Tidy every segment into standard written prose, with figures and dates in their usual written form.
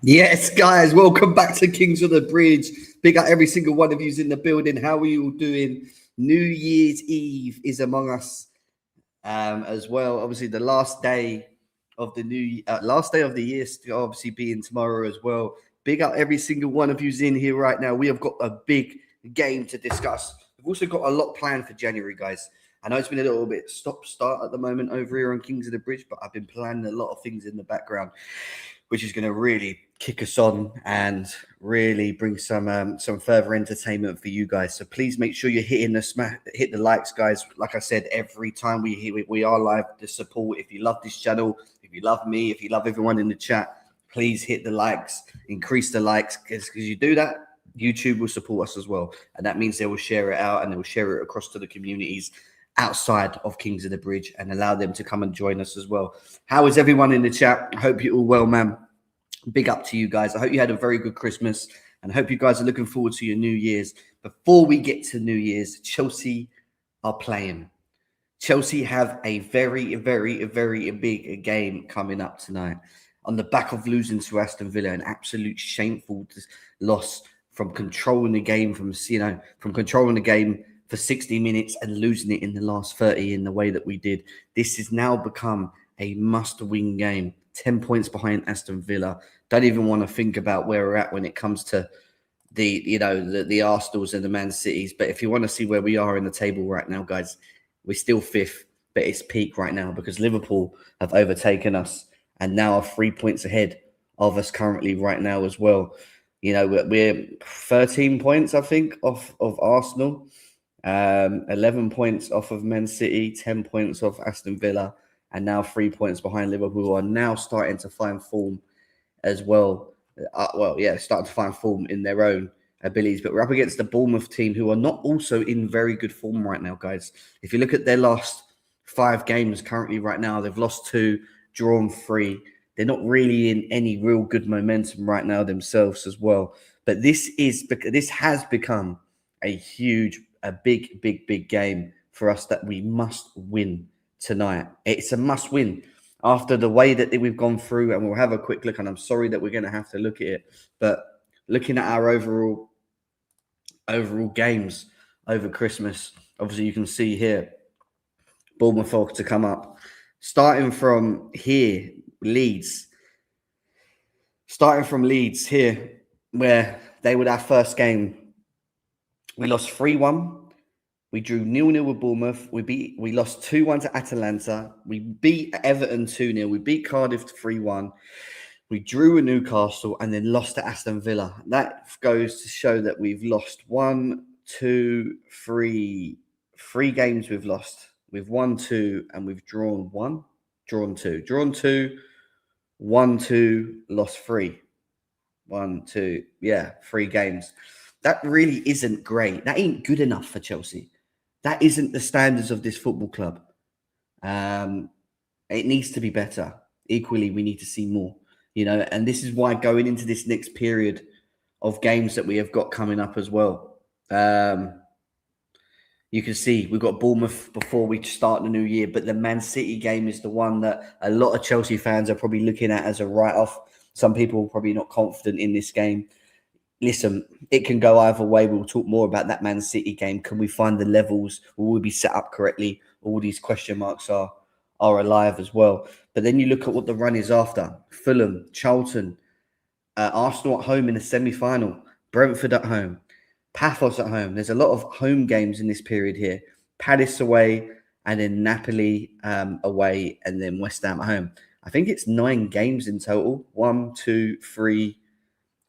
Yes, guys, welcome back to Kings of the Bridge. Big up every single one of you's in the building. How are you all doing? New Year's Eve is among us as well. Obviously, the last day of the last day of the year, still obviously being tomorrow as well. Big up every single one of you's in here right now. We have got a big game to discuss. We've also got a lot planned for January, guys. I know it's been a little bit stop-start at the moment over here on Kings of the Bridge, but I've been planning a lot of things in the background, which is going to really kick us on and really bring some further entertainment for you guys. So please make sure you're hitting hit the likes, guys. Like I said, every time we are live, the support. If you love this channel, if you love me, if you love everyone in the chat, please hit the likes, increase the likes, because you do that, YouTube will support us as well, and that means they will share it out and they will share it across to the communities outside of Kings of the Bridge and allow them to come and join us as well. How is everyone in the chat? I hope you're all well, man. Big up to you guys. I hope you had a very good Christmas and I hope you guys are looking forward to your New Year's. Before we get to New Year's, Chelsea are playing. Chelsea have a very big game coming up tonight on the back of losing to Aston Villa, an absolute shameful loss from controlling the game, from controlling the game for 60 minutes and losing it in the last 30 in the way that we did. This has now become a must-win game. 10 points behind Aston Villa. Don't even want to think about where we're at when it comes to the Arsenals and the Man Cities. But if you want to see where we are in the table right now, guys, we're still fifth, but it's peak right now because Liverpool have overtaken us and now are 3 points ahead of us currently right now as well. You know, we're 13 points, I think, off of Arsenal, 11 points off of Man City, 10 points off Aston Villa, and now 3 points behind Liverpool, who are now starting to find form as well. Starting to find form in their own abilities. But we're up against the Bournemouth team, who are not also in very good form right now, guys. If you look at their last 5 games currently right now, they've lost 2, drawn 3. They're not really in any real good momentum right now themselves as well. But this has become a big game for us that we must win tonight. It's a must win after the way that we've gone through, and we'll have a quick look, and I'm sorry that we're going to have to look at it, but looking at our overall games over Christmas, obviously you can see here Bournemouth folk to come up. Starting from here, Leeds here, where they were our first game. We lost 3-1. We drew 0-0 with Bournemouth. We lost 2-1 to Atalanta. We beat Everton 2-0. We beat Cardiff 3-1. We drew with Newcastle and then lost to Aston Villa. That goes to show that we've lost 3 games we've lost. We've won 2 and we've drawn 1, drawn 2. Drawn 2, won 2, lost 3. 1, 2, 3 games. That really isn't great. That ain't good enough for Chelsea. That isn't the standards of this football club. It needs to be better. Equally, we need to see more, and this is why going into this next period of games that we have got coming up as well. You can see we've got Bournemouth before we start the new year, but the Man City game is the one that a lot of Chelsea fans are probably looking at as a write-off. Some people are probably not confident in this game. Listen, it can go either way. We'll talk more about that Man City game. Can we find the levels? Will we be set up correctly? All these question marks are alive as well. But then you look at what the run is after. Fulham, Charlton, Arsenal at home in the semi-final, Brentford at home, Paphos at home. There's a lot of home games in this period here. Palace away, and then Napoli away, and then West Ham at home. I think it's 9 games in total. 1, 2, 3,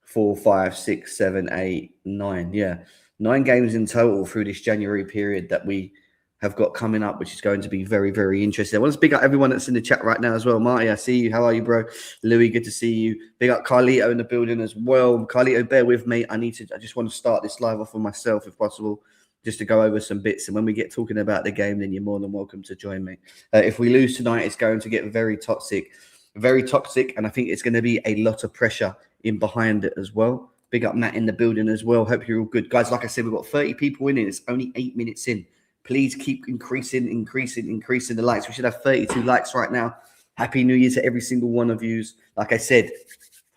4, 5, 6, 7, 8, 9. Yeah, 9 games in total through this January period that we have got coming up, which is going to be very interesting. I want to speak up everyone that's in the chat right now as well. Marty, I see you. How are you, bro? Louis, good to see you. Big up Carlito in the building as well. Carlito, bear with me. I just want to start this live off for myself, if possible, just to go over some bits. And when we get talking about the game, then you're more than welcome to join me. If we lose tonight, it's going to get very toxic. And I think it's going to be a lot of pressure in behind it as well. Big up Matt in the building as well. Hope you're all good. Guys, like I said, we've got 30 people in it. It's only 8 minutes in. Please keep increasing the likes. We should have 32 likes right now. Happy New Year to every single one of you. Like I said,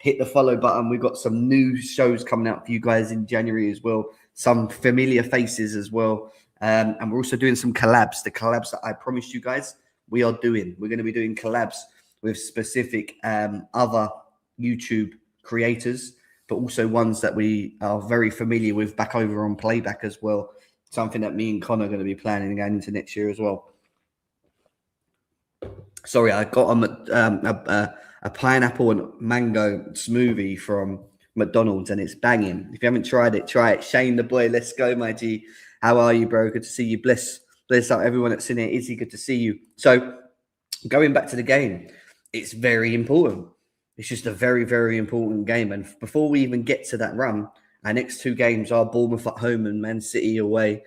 hit the follow button. We've got some new shows coming out for you guys in January as well. Some familiar faces as well. And we're also doing some collabs. The collabs that I promised you guys, we are doing. We're going to be doing collabs with specific other YouTube creators, but also ones that we are very familiar with back over on Playback as well. Something that me and Connor are going to be planning going into next year as well. Sorry, I got a pineapple and mango smoothie from McDonald's, and it's banging. If you haven't tried it, try it. Shane the boy, let's go, my G. How are you, bro? Good to see you. Bless out everyone that's in here. Izzy, good to see you. So going back to the game, it's very important. It's just a very, very important game. And before we even get to that run, our next two games are Bournemouth at home and Man City away.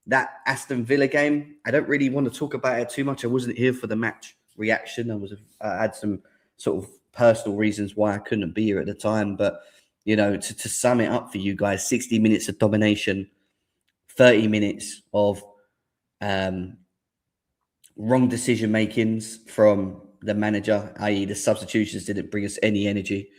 That Aston Villa game, I don't really want to talk about it too much. I wasn't here for the match reaction. I had some sort of personal reasons why I couldn't be here at the time. But, you know, to sum it up for you guys, 60 minutes of domination, 30 minutes of wrong decision makings from the manager, i.e. the substitutions didn't bring us any energy.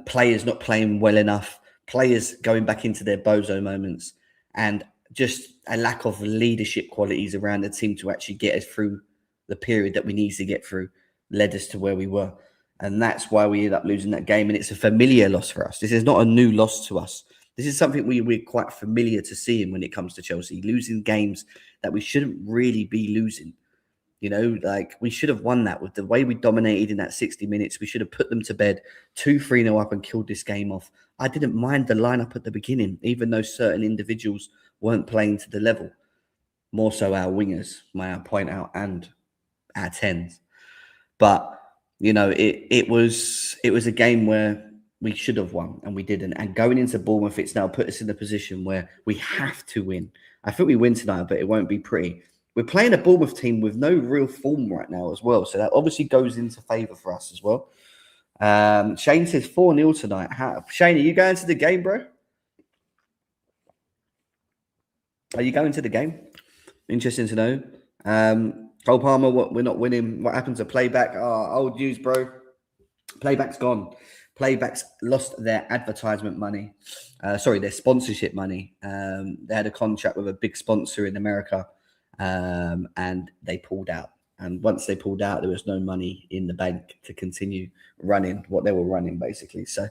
Players not playing well enough, players going back into their bozo moments, and just a lack of leadership qualities around the team to actually get us through the period that we need to get through led us to where we were. And that's why we ended up losing that game. And it's a familiar loss for us. This is not a new loss to us. This is something we're quite familiar to seeing when it comes to Chelsea, losing games that we shouldn't really be losing. You know, like we should have won that with the way we dominated in that 60 minutes. We should have put them to bed 2-3-0 up and killed this game off. I didn't mind the lineup at the beginning, even though certain individuals weren't playing to the level. More so our wingers, may I point out, and our 10s. But, you know, it was a game where we should have won and we didn't. And going into Bournemouth, it's now put us in a position where we have to win. I think we win tonight, but it won't be pretty. We're playing a Bournemouth team with no real form right now as well. So that obviously goes into favour for us as well. Shane says 4-0 tonight. Shane, are you going to the game, bro? Are you going to the game? Interesting to know. Cole Palmer, we're not winning. What happened to Playback? Old news, bro. Playback's gone. Playback's lost their advertisement money. Their sponsorship money. They had a contract with a big sponsor in America. And they pulled out. And once they pulled out, there was no money in the bank to continue running what they were running, basically. So,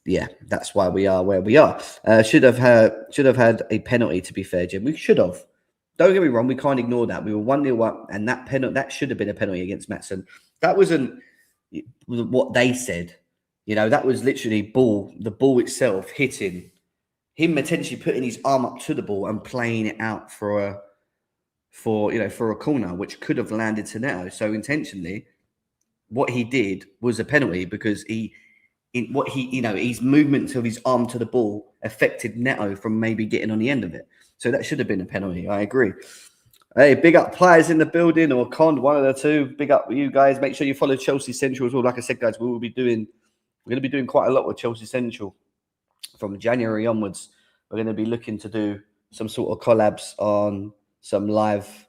yeah, that's why we are where we are. Should have had a penalty, to be fair, Jim. We should have. Don't get me wrong, we can't ignore that. We were 1-0 up, and that should have been a penalty against Maatsen. That wasn't what they said. You know, that was literally the ball itself hitting him, potentially putting his arm up to the ball and playing it out for a corner, which could have landed to Neto. So intentionally, what he did was a penalty because his movement of his arm to the ball affected Neto from maybe getting on the end of it. So that should have been a penalty. I agree. Hey, big up players in the building or Con, one of the two. Big up you guys. Make sure you follow Chelsea Central as well. Like I said, guys, we're going to be doing quite a lot with Chelsea Central from January onwards. We're going to be looking to do some sort of collabs on some live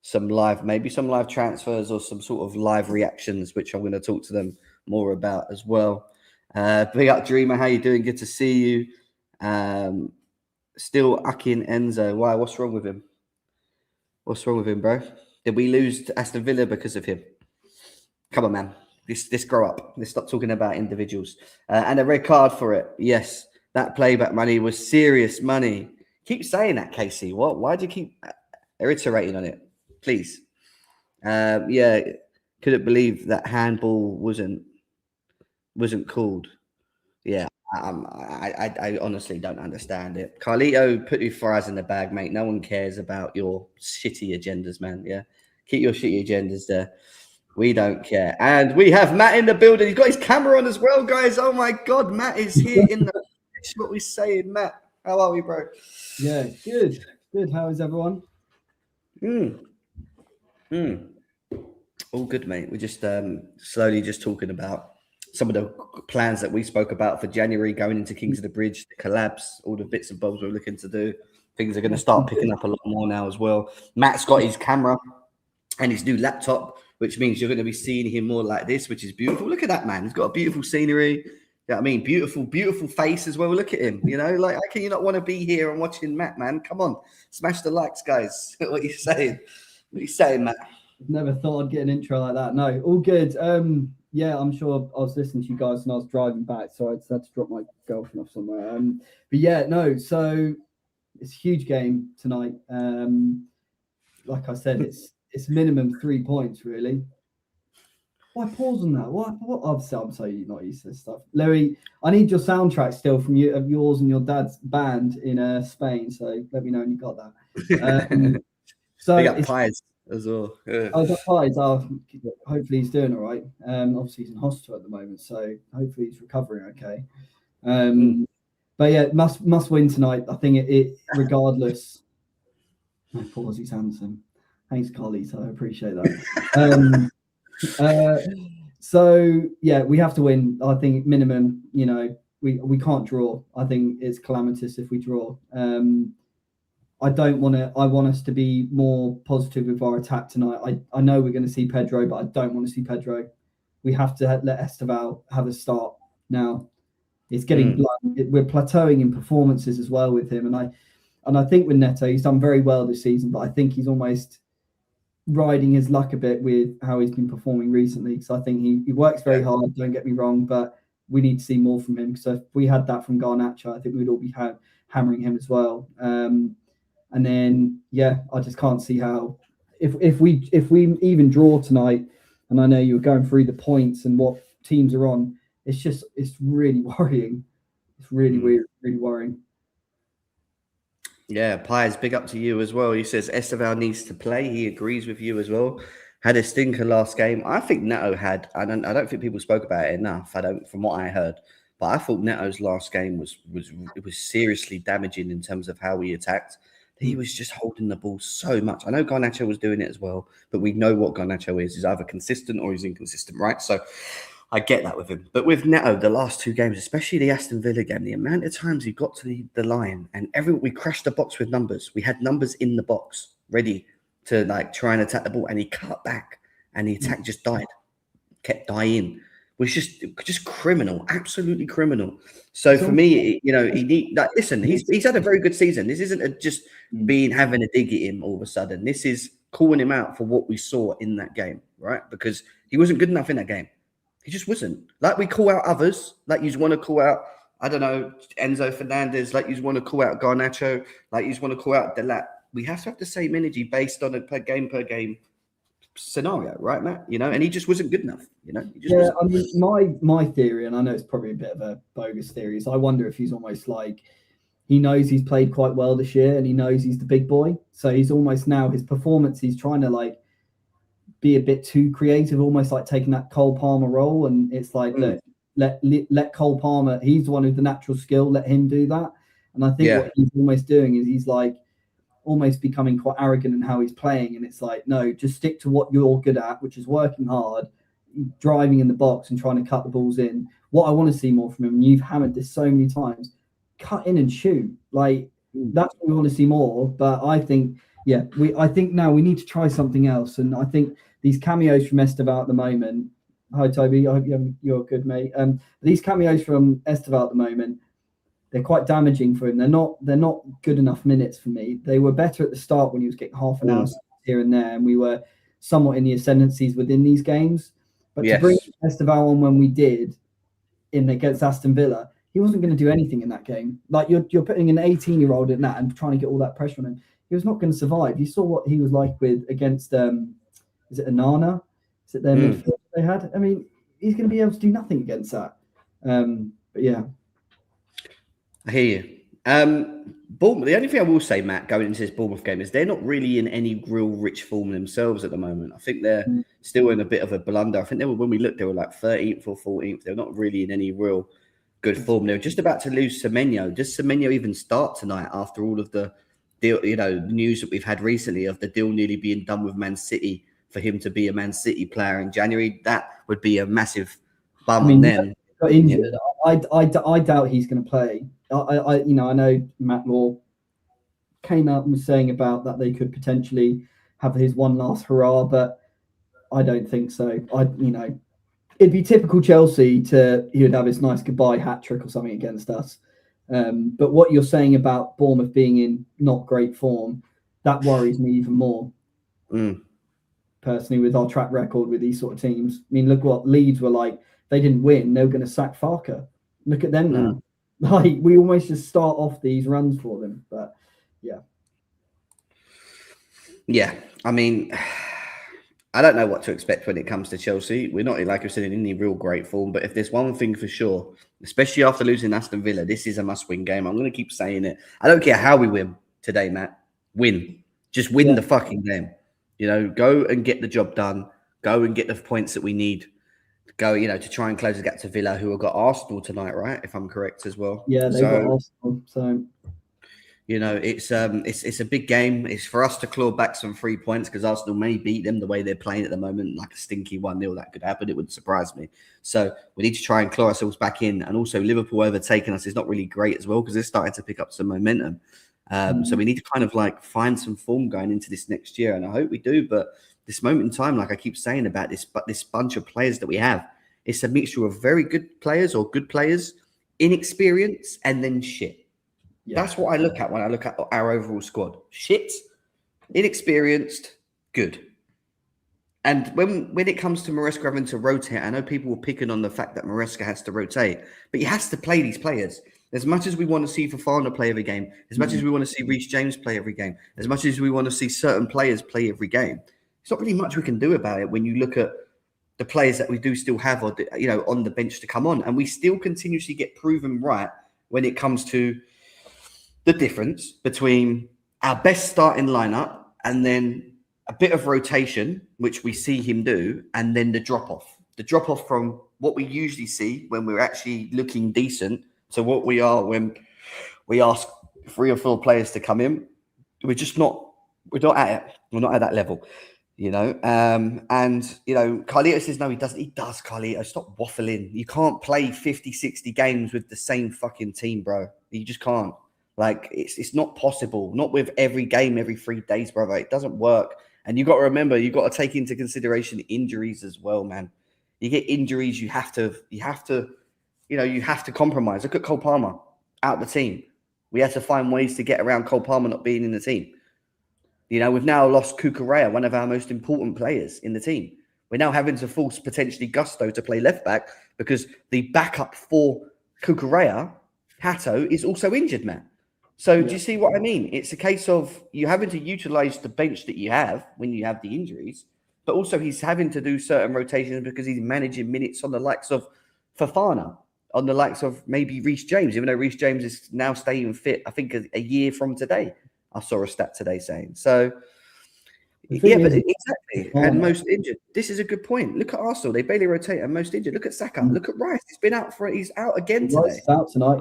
transfers or some sort of live reactions, which I'm going to talk to them more about as well. Big up Dreamer, how you doing? Good to see you. Still Akin Enzo. Why? What's wrong with him? What's wrong with him, bro? Did we lose to Aston Villa because of him? Come on, man. This grow up. Let's stop talking about individuals. And a red card for it. Yes, that playback money was serious money. Keep saying that, Casey. What? Why do you keep iterating on it? Please. Yeah, couldn't believe that handball wasn't called. Yeah, I honestly don't understand it. Carlito, put your fries in the bag, mate. No one cares about your shitty agendas, man. Yeah, keep your shitty agendas there. We don't care. And we have Matt in the building. He's got his camera on as well, guys. Oh my God, Matt is here in the. What we saying, Matt? How are we, bro? Yeah, good. How is everyone? All good, mate. We're just slowly just talking about some of the plans that we spoke about for January, going into Kings of the Bridge, the collabs, all the bits and bobs we're looking to do. Things are going to start picking up a lot more now as well. Matt's got his camera and his new laptop, which means you're going to be seeing him more like this, which is beautiful. Look at that man; he's got a beautiful scenery. You know what I mean? Beautiful face as well. Look at him. You know, like how can you not want to be here and watching Matt? Man, come on, smash the likes, guys. What are you saying? What are you saying, Matt? Never thought I'd get an intro like that. No, all good. Yeah, I'm sure I was listening to you guys and I was driving back, so I just had to drop my girlfriend off somewhere. But yeah, no. So it's a huge game tonight. Like I said, it's minimum 3 points, really. Why pause on that? What? I'm so not used to this stuff. Louis, I need your soundtrack still from you of yours and your dad's band in Spain. So let me know when you got that. So we got Pies as well. Yeah. I got Pies. Hopefully he's doing all right. Obviously he's in hospital at the moment, so hopefully he's recovering okay. But yeah, must win tonight. I think it regardless. My pause. He's handsome. Thanks, Carly. So I appreciate that. So yeah, we have to win. I think minimum. You know, we can't draw. I think it's calamitous if we draw. I don't want to. I want us to be more positive with our attack tonight. I know we're going to see Pedro, but I don't want to see Pedro. We have to let Esteval have a start now. It's getting blunt. We're plateauing in performances as well with him, and I think with Neto, he's done very well this season, but I think he's almost riding his luck a bit with how he's been performing recently. So I think he works very hard. Don't get me wrong, but we need to see more from him. So if we had that from Garnacho, I think we'd all be hammering him as well. And then, yeah, I just can't see how if we even draw tonight, and I know you were going through the points and what teams are on, it's really worrying. It's really weird, really worrying. Yeah, Pies, big up to you as well. He says Esteval needs to play. He agrees with you as well. Had a stinker last game. I think Neto had. I don't think people spoke about it enough. From what I heard. But I thought Neto's last game was seriously damaging in terms of how he attacked. He was just holding the ball so much. I know Garnacho was doing it as well, but we know what Garnacho is. He's either consistent or he's inconsistent, right? So I get that with him. But with Neto, the last two games, especially the Aston Villa game, the amount of times he got to the line and we crashed the box with numbers. We had numbers in the box ready to like try and attack the ball, and he cut back and the attack just died, kept dying. Was just criminal, absolutely criminal. So for me, you know, listen, he's had a very good season. This isn't just having a dig at him all of a sudden. This is calling him out for what we saw in that game, right? Because he wasn't good enough in that game. He just wasn't. Like we call out others, like you want to call out, I don't know, Enzo Fernandez, like you want to call out Garnacho, like you want to call out Delat. We have to have the same energy based on a per game scenario, right, Matt? You know, and he just wasn't good enough. You know, wasn't. I mean, my theory, and I know it's probably a bit of a bogus theory, is I wonder if he's almost like he knows he's played quite well this year, and he knows he's the big boy. So he's almost now his performance. He's trying to like be a bit too creative, almost like taking that Cole Palmer role, and it's like look, let Cole Palmer. He's the one with the natural skill. Let him do that. And I think what he's almost doing is he's like almost becoming quite arrogant in how he's playing, and it's like, no, just stick to what you're good at, which is working hard, driving in the box and trying to cut the balls in. What I want to see more from him, and you've hammered this so many times, cut in and shoot. Like that's what we want to see more. But I think I think now we need to try something else, and I think these cameos from Esteval at the moment. Hi Toby, I hope you're good, mate. These cameos from Esteval at the moment, they're quite damaging for him. They're not good enough minutes for me. They were better at the start when he was getting half an hour here and there, and we were somewhat in the ascendancies within these games. But to bring Esteval on when we did in against Aston Villa, he wasn't going to do anything in that game. Like you're putting an 18-year-old in that and trying to get all that pressure on him. He was not going to survive. You saw what he was like against is it Onana? Is it their midfield they had? I mean, he's going to be able to do nothing against that. But yeah. I hear you. Bournemouth, the only thing I will say, Matt, going into this Bournemouth game is they're not really in any real rich form themselves at the moment. I think they're still in a bit of a blunder. I think when we looked, they were like 13th or 14th. They're not really in any real good form. They were just about to lose Semenyo. Does Semenyo even start tonight after all of the deal, news that we've had recently of the deal nearly being done with Man City for him to be a Man City player in January? That would be a massive bum on them. Got injured. I doubt he's going to play. I know Matt Law came out and was saying about that they could potentially have his one last hurrah, but I don't think so. It'd be typical Chelsea he would have his nice goodbye hat trick or something against us. But what you're saying about Bournemouth being in not great form, that worries me even more. Personally, with our track record with these sort of teams. I mean, look what Leeds were like. They didn't win. They were going to sack Farker. Look at them now. Like, we almost just start off these runs for them. But yeah. Yeah. I mean, I don't know what to expect when it comes to Chelsea. We're not, like I said, in any real great form. But if there's one thing for sure, especially after losing Aston Villa, this is a must-win game. I'm going to keep saying it. I don't care how we win today, Matt. Win. Just win the fucking game. You know, go and get the job done. Go and get the points that we need. Go, to try and close the gap to Villa, who have got Arsenal tonight, right? If I'm correct as well. Yeah, they've got Arsenal. So, it's a big game. It's for us to claw back some 3 points because Arsenal may beat them the way they're playing at the moment, like a stinky 1-0. That could happen. It wouldn't surprise me. So we need to try and claw ourselves back in. And also Liverpool overtaking us is not really great as well because they're starting to pick up some momentum. So we need to kind of find some form going into this next year. And I hope we do. But this moment in time, like I keep saying about this bunch of players that we have, it's a mixture of very good players or good players, inexperience, and then shit. Yeah. That's what I look at when I look at our overall squad. Shit, inexperienced, good. And when it comes to Maresca having to rotate, I know people were picking on the fact that Maresca has to rotate, but he has to play these players. As much as we want to see Fofana play every game, as much as we want to see Reece James play every game, as much as we want to see certain players play every game, there's not really much we can do about it when you look at the players that we do still have, on the bench to come on. And we still continuously get proven right when it comes to the difference between our best starting lineup and then a bit of rotation, which we see him do, and then the drop-off. The drop-off from what we usually see when we're actually looking decent to what we are when we ask 3 or 4 players to come in. We're not at it. We're not at that level. Carlito says, no, he doesn't. He does, Carlito. Stop waffling. You can't play 50, 60 games with the same fucking team, bro. You just can't. It's not possible. Not with every game, every 3 days, brother. It doesn't work. And you got to remember, you got to take into consideration injuries as well, man. You get injuries, you have to compromise. Look at Cole Palmer out the team. We had to find ways to get around Cole Palmer not being in the team. We've now lost Cucurella, one of our most important players in the team. We're now having to force potentially Gusto to play left back because the backup for Cucurella, Hato, is also injured, man. So do you see what I mean? It's a case of you having to utilize the bench that you have when you have the injuries, but also he's having to do certain rotations because he's managing minutes on the likes of Fofana, on the likes of maybe Reece James, even though Reece James is now staying fit, I think a year from today. I saw a stat today saying. So, exactly. And most injured. This is a good point. Look at Arsenal. They barely rotate and most injured. Look at Saka. Look at Rice. He's out again today. Rice is out tonight.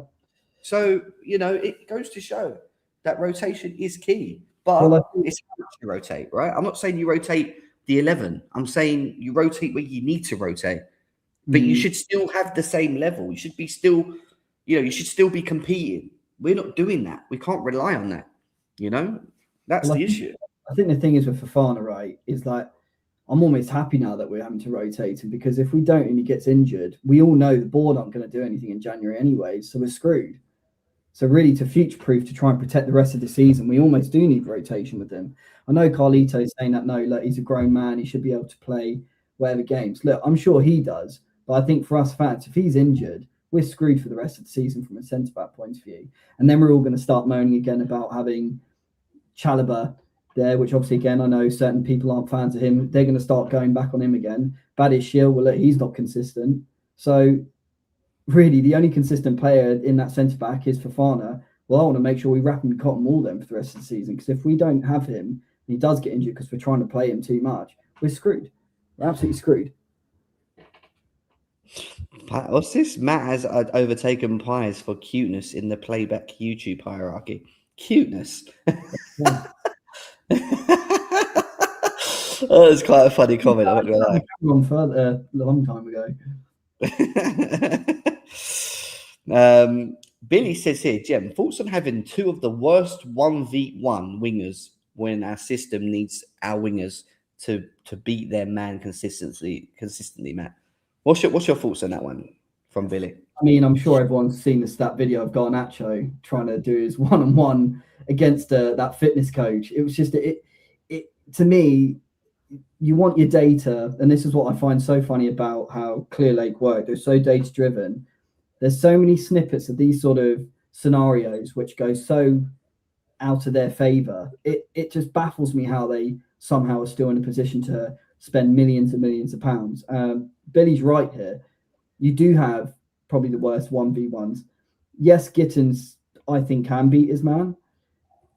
So, it goes to show that rotation is key. But it's how much you rotate, right? I'm not saying you rotate the 11. I'm saying you rotate where you need to rotate. But you should still have the same level. You should be still, you should still be competing. We're not doing that. We can't rely on that. That's the issue. I think the thing is with Fofana, right, is that I'm almost happy now that we're having to rotate him because if we don't and he gets injured, we all know the board aren't going to do anything in January anyway, so we're screwed. So really to future-proof, to try and protect the rest of the season, we almost do need rotation with him. I know Carlito is saying that, no, look, he's a grown man. He should be able to play whatever games. Look, I'm sure he does. But I think for us fans, if he's injured, we're screwed for the rest of the season from a centre-back point of view. And then we're all going to start moaning again about having Chalobah there, which obviously, again, I know certain people aren't fans of him. They're going to start going back on him again. Badiashile, well, look, he's not consistent. So really, the only consistent player in that centre-back is Fofana. Well, I want to make sure we wrap him in cotton wool then for the rest of the season, because if we don't have him, and he does get injured because we're trying to play him too much, we're screwed. We're absolutely screwed. What's this? Matt has overtaken Pies for cuteness in the playback YouTube hierarchy. Cuteness. Oh, it's quite a funny comment. I'm not gonna lie. Gone further a long time ago. Billy says here, Jem, thoughts on having 2 of the worst 1v1 wingers when our system needs our wingers to beat their man consistently, Matt. What's your thoughts on that one from Billy? I mean, I'm sure everyone's seen that video of Garnacho trying to do his one-on-one against that fitness coach. It was just it to me. You want your data, and this is what I find so funny about how Clear Lake work. They're so data driven. There's so many snippets of these sort of scenarios which go so out of their favor. It just baffles me how they somehow are still in a position to spend millions and millions of pounds. Billy's right here. You do have probably the worst 1v1s. Yes, Gittins, I think, can beat his man,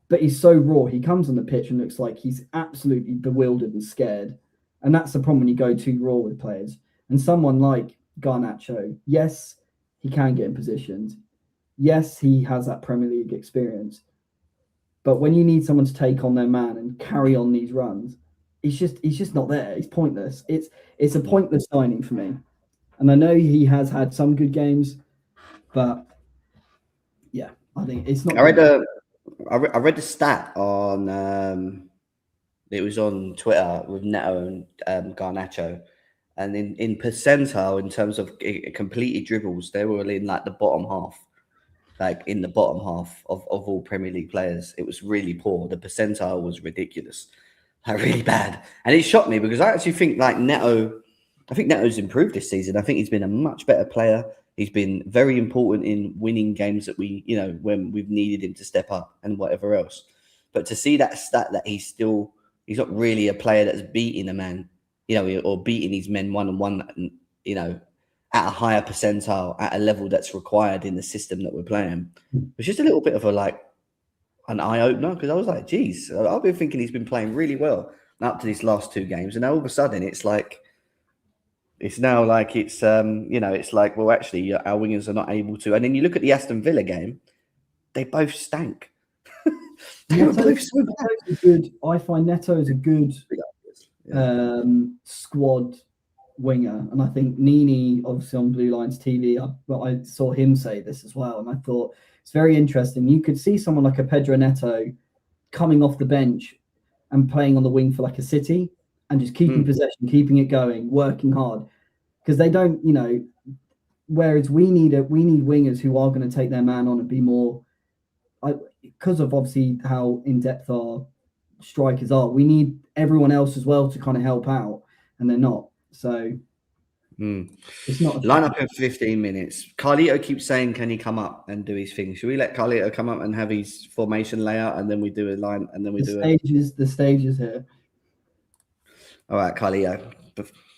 but he's so raw. He comes on the pitch and looks like he's absolutely bewildered and scared. And that's the problem when you go too raw with players. And someone like Garnacho, yes, he can get in positions. Yes, he has that Premier League experience. But when you need someone to take on their man and carry on these runs, he's just not there. He's pointless. It's a pointless signing for me. And I know he has had some good games, but yeah, I think it's not. I read the stat on it was on Twitter with Neto and Garnacho, and in percentile in terms of completed dribbles, they were in like the bottom half. Like in the bottom half of all Premier League players. It was really poor. The percentile was ridiculous. Like really bad. And it shocked me because I actually think like Neto's improved this season. I think he's been a much better player. He's been very important in winning games that when we've needed him to step up and whatever else. But to see that stat that he's not really a player that's beating a man, or beating his men one-on-one, at a higher percentile, at a level that's required in the system that we're playing. It's just a little bit of an eye-opener because I was like, geez, I've been thinking he's been playing really well up to these last two games. And now all of a sudden it's like, it's now like it's like, well, actually our wingers are not able to. And then you look at the Aston Villa game, they both stank. They were both so bad. Good. I find Neto is a good squad winger, and I think Nini, obviously on Blue Lines TV, I saw him say this as well, and I thought it's very interesting. You could see someone like a Pedro Neto coming off the bench and playing on the wing for like a City and just keeping possession, keeping it going, working hard, because they don't, whereas we need wingers who are going to take their man on and be more, because of obviously how in depth our strikers are. We need everyone else as well to kind of help out, and they're not. So it's not line up in 15 minutes. Carlito keeps saying, can he come up and do his thing? Should we let Carlito come up and have his formation layout and then we do a line and then we the stages here? All right, Carlito.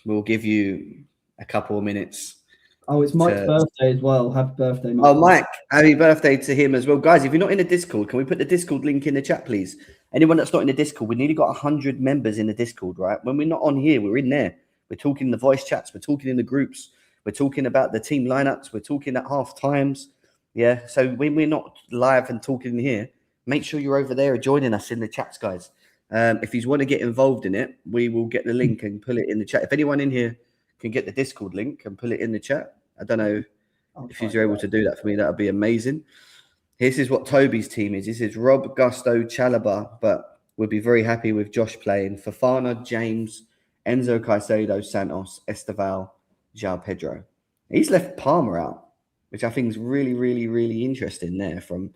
We'll give you a couple of minutes. Oh, it's Mike's birthday as well. Happy birthday, Mike. Oh, Mike, happy birthday to him as well. Guys, if you're not in the Discord, can we put the Discord link in the chat, please? Anyone that's not in the Discord, we nearly got 100 members in the Discord, right? When we're not on here, we're in there. We're talking in the voice chats. We're talking in the groups. We're talking about the team lineups. We're talking at half times. Yeah. So when we're not live and talking in here, make sure you're over there joining us in the chats, guys. If you want to get involved in it, we will get the link and pull it in the chat. If anyone in here can get the Discord link and pull it in the chat, I don't know if you're able to do that for me. That would be amazing. This is what Toby's team is. This is Rob, Gusto, Chalobah, but we'd be very happy with Josh playing. Fofana, James, Enzo Caicedo, Santos, Esteval, João Pedro. He's left Palmer out, which I think is really, really, really interesting there from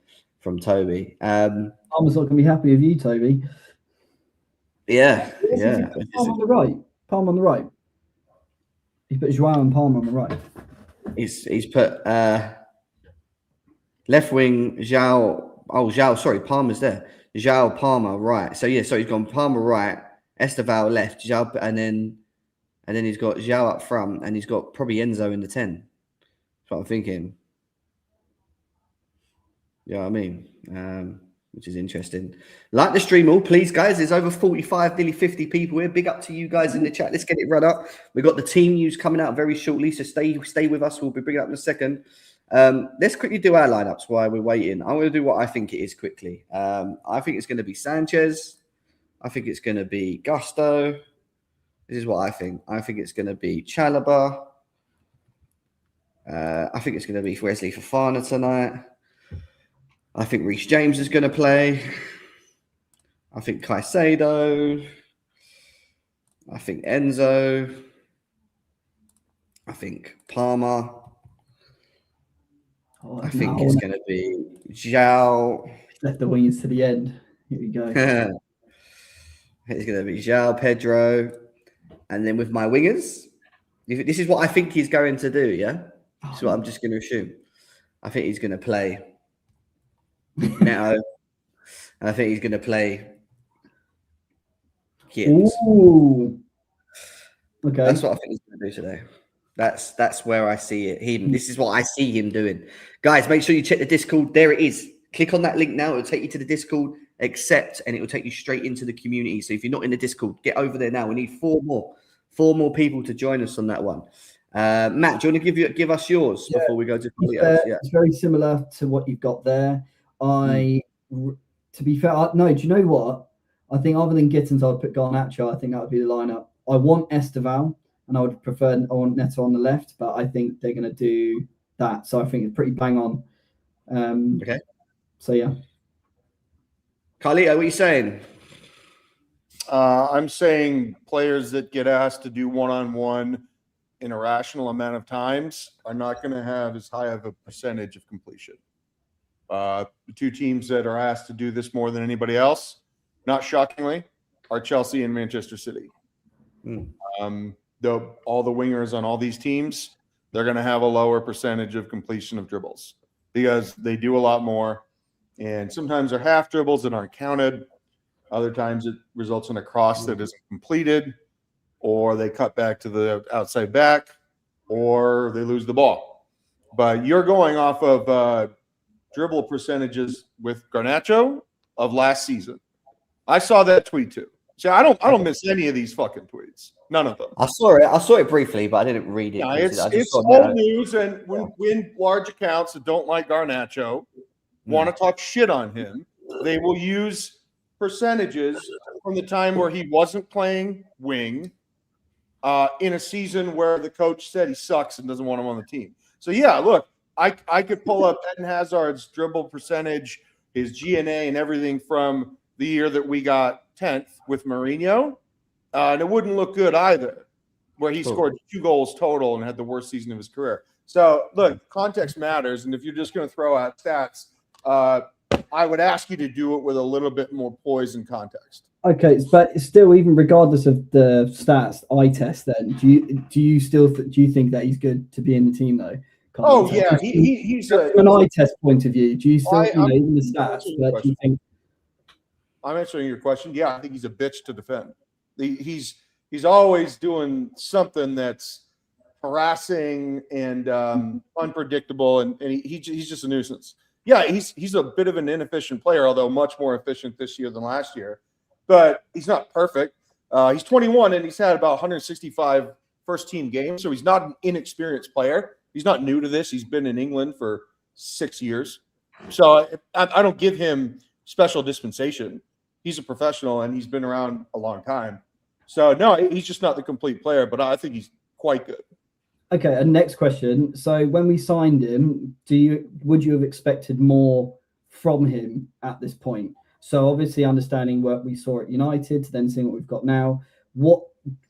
Toby. Palmer's not going to be happy with you, Toby. Yeah. Palmer on the right. Palmer on the right. He put João and Palmer on the right. He's put left wing João. Oh, João. Sorry, Palmer's there. João, Palmer right. So he's gone Palmer right, Esteval left, João, and then he's got João up front, and he's got probably Enzo in the 10. That's what I'm thinking. You know what I mean? Which is interesting. Like the stream all, please, guys. There's over 45, nearly 50 people here. Big up to you guys in the chat. Let's get it run up. We've got the team news coming out very shortly, so stay with us. We'll be bringing it up in a second. Let's quickly do our lineups while we're waiting. I'm going to do what I think it is quickly. I think it's going to be Sanchez. I think it's going to be Gusto. This is what I think. I think it's going to be Chalobah. I think it's going to be Wesley Fofana tonight. I think Reece James is going to play. I think Caicedo. I think Enzo. I think Palmer. Oh, I think no, it's going to be Zhao. left the wings to the end. Here we go. It's going to be Zhao, Pedro, and then with my wingers, this is what I think he's going to do. Yeah, this is what I'm just going to assume. I think he's going to play Neto, and I think he's going to play Gittins. Ooh. Okay. That's what I think he's going to do today. That's where I see it. This is what I see him doing. Guys, make sure you check the Discord. There it is. Click on that link now. It'll take you to the Discord. Accept, and it will take you straight into the community. So if you're not in the Discord, get over there now. We need four more people to join us on that one. Matt, do you want to give us yours before we go to Coolio's? It's very similar to what you've got there. To be fair, no. Do you know what? I think other than Gittins, I'd put Garnacho. I think that would be the lineup. I want Esteval, and I want Neto on the left, but I think they're going to do that. So I think it's pretty bang on. Okay. So yeah. Carlito, what are you saying? I'm saying players that get asked to do one-on-one in a rational amount of times are not going to have as high of a percentage of completion. The two teams that are asked to do this more than anybody else, not shockingly, are Chelsea and Manchester City. Though all the wingers on all these teams, they're going to have a lower percentage of completion of dribbles because they do a lot more. And sometimes they're half dribbles that aren't counted. Other times it results in a cross that isn't completed, or they cut back to the outside back, or they lose the ball. But you're going off of dribble percentages with Garnacho of last season. I saw that tweet too. So I don't miss any of these fucking tweets. None of them. I saw it briefly, but I didn't read it. Yeah, it's old news, and when large accounts that don't like Garnacho want to talk shit on him, they will use percentages from the time where he wasn't playing wing in a season where the coach said he sucks and doesn't want him on the team. So yeah, look, I could pull up Eden Hazard's dribble percentage, his GNA, and everything from the year that we got 10th with Mourinho, and it wouldn't look good either, where he scored 2 goals total and had the worst season of his career. So look, context matters, and if you're just going to throw out stats, I would ask you to do it with a little bit more poise and context. Okay, but still, even regardless of the stats, eye test. Then, do you think that he's good to be in the team though? Oh yeah, he's from an eye test point of view. Do you still even the stats? But do you think? I'm answering your question. Yeah, I think he's a bitch to defend. He's always doing something that's harassing and unpredictable, and he's just a nuisance. Yeah, he's a bit of an inefficient player, although much more efficient this year than last year. But he's not perfect. He's 21, and he's had about 165 first-team games, so he's not an inexperienced player. He's not new to this. He's been in England for 6 years. So I don't give him special dispensation. He's a professional, and he's been around a long time. So, no, he's just not the complete player, but I think he's quite good. Okay, and next question. So when we signed him, would you have expected more from him at this point? So obviously understanding what we saw at United, then seeing what we've got now, what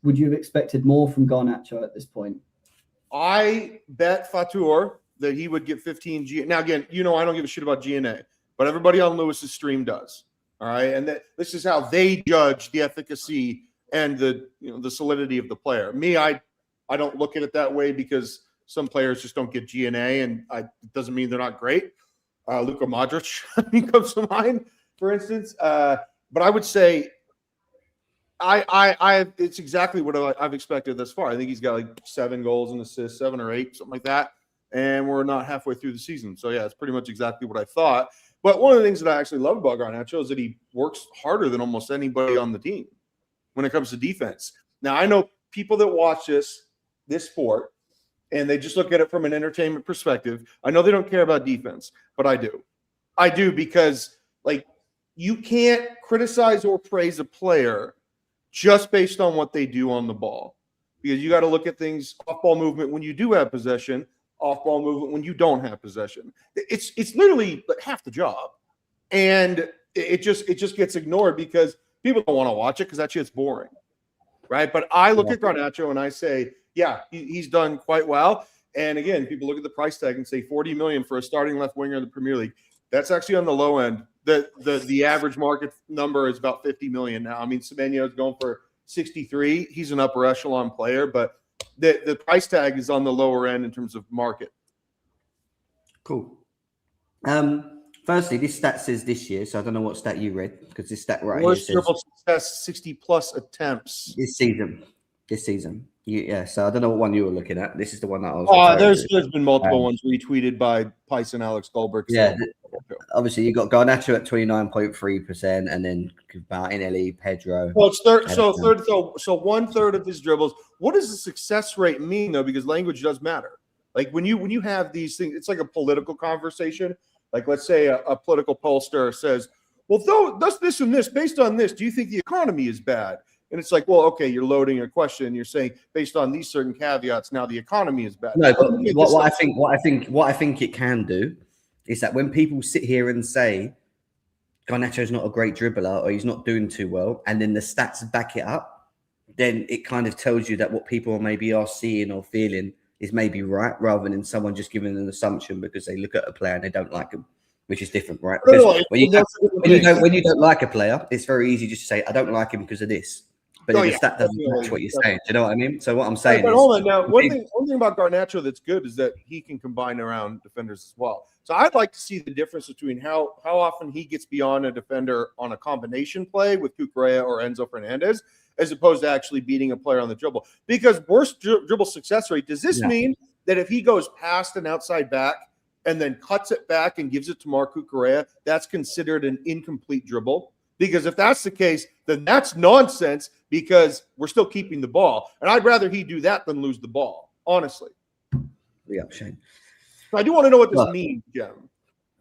would you have expected more from Garnacho at this point? I bet Fatur that he would get 15 G. Now, again, I don't give a shit about GNA, but everybody on Lewis's stream does. All right, and this is how they judge the efficacy and the solidity of the player. Me, I don't look at it that way because some players just don't get GNA, and it doesn't mean they're not great. Luka Modric comes to mind, for instance. But I would say it's exactly what I've expected thus far. I think he's got like 7 goals and assists, 7 or 8, something like that. And we're not halfway through the season. So, yeah, it's pretty much exactly what I thought. But one of the things that I actually love about Garnacho is that he works harder than almost anybody on the team when it comes to defense. Now, I know people that watch this sport, and they just look at it from an entertainment perspective. I know they don't care about defense, but I do. I do because, you can't criticize or praise a player just based on what they do on the ball, because you got to look at things, off-ball movement when you do have possession, off-ball movement when you don't have possession. It's literally half the job, and it just gets ignored because people don't want to watch it because that shit's boring. right? But I look at Garnacho and I say, yeah, he's done quite well. And again, people look at the price tag and say 40 million for a starting left winger in the Premier League. That's actually on the low end. The average market number is about 50 million now. I mean, Semenyo is going for 63. He's an upper echelon player, but the price tag is on the lower end in terms of market. Cool. Firstly, this stat says this year, so I don't know what stat you read, because this stat right Worst here says dribble success, 60+ attempts. this season. Yeah, so I don't know what one you were looking at. This is the one that I was. There's been multiple ones retweeted by Pice and Alex Goldberg. Yeah, obviously you got Garnacho at 29.3%, and then Martinelli, Pedro. Well, it's third. So 1/3 of his dribbles. What does the success rate mean though? Because language does matter. Like when you have these things, it's like a political conversation. Like let's say a political pollster says, "Well, though does this and this based on this, do you think the economy is bad?" And it's like, well, okay, you're loading a question. And you're saying based on these certain caveats, now the economy is bad. No, but what I think it can do is that when people sit here and say Garnacho's not a great dribbler or he's not doing too well, and then the stats back it up, then it kind of tells you that what people maybe are seeing or feeling is maybe right, rather than someone just giving an assumption because they look at a player and they don't like him, which is different, right? Because when you don't like a player, it's very easy just to say, I don't like him because of this. But the stat doesn't match what you're saying. Do you know what I mean? So what I'm saying is, hold on now. One thing about Garnacho that's good is that he can combine around defenders as well. So I'd like to see the difference between how often he gets beyond a defender on a combination play with Cucurella or Enzo Fernandez, as opposed to actually beating a player on the dribble. Because worst dribble success rate, does this mean that if he goes past an outside back and then cuts it back and gives it to Marc Cucurella, that's considered an incomplete dribble? Because if that's the case, then that's nonsense because we're still keeping the ball. And I'd rather he do that than lose the ball, honestly. Yeah, Shane. So I do want to know what this means, Jim.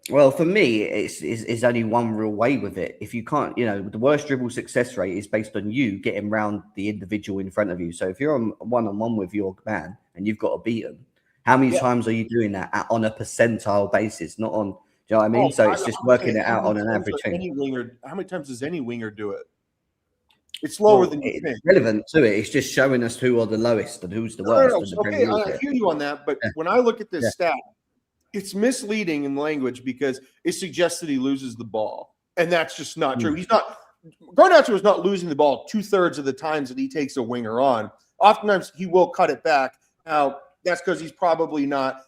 Well, for me, it's only one real way with it. If you can't, the worst dribble success rate is based on you getting round the individual in front of you. So if you're on one-on-one with your man and you've got to beat him, how many times are you doing that on a percentile basis, not on... Do you know what I mean? So it's just working it out on an average thing. How many times does any winger do it? It's lower than you think. It's relevant to it. It's just showing us who are the lowest and who's the worst. Okay, I hear you on that. But when I look at this stat, it's misleading in language because it suggests that he loses the ball. And that's just not true. Garnacho is not losing the ball 2/3 of the times that he takes a winger on. Oftentimes he will cut it back. Now, that's because he's probably not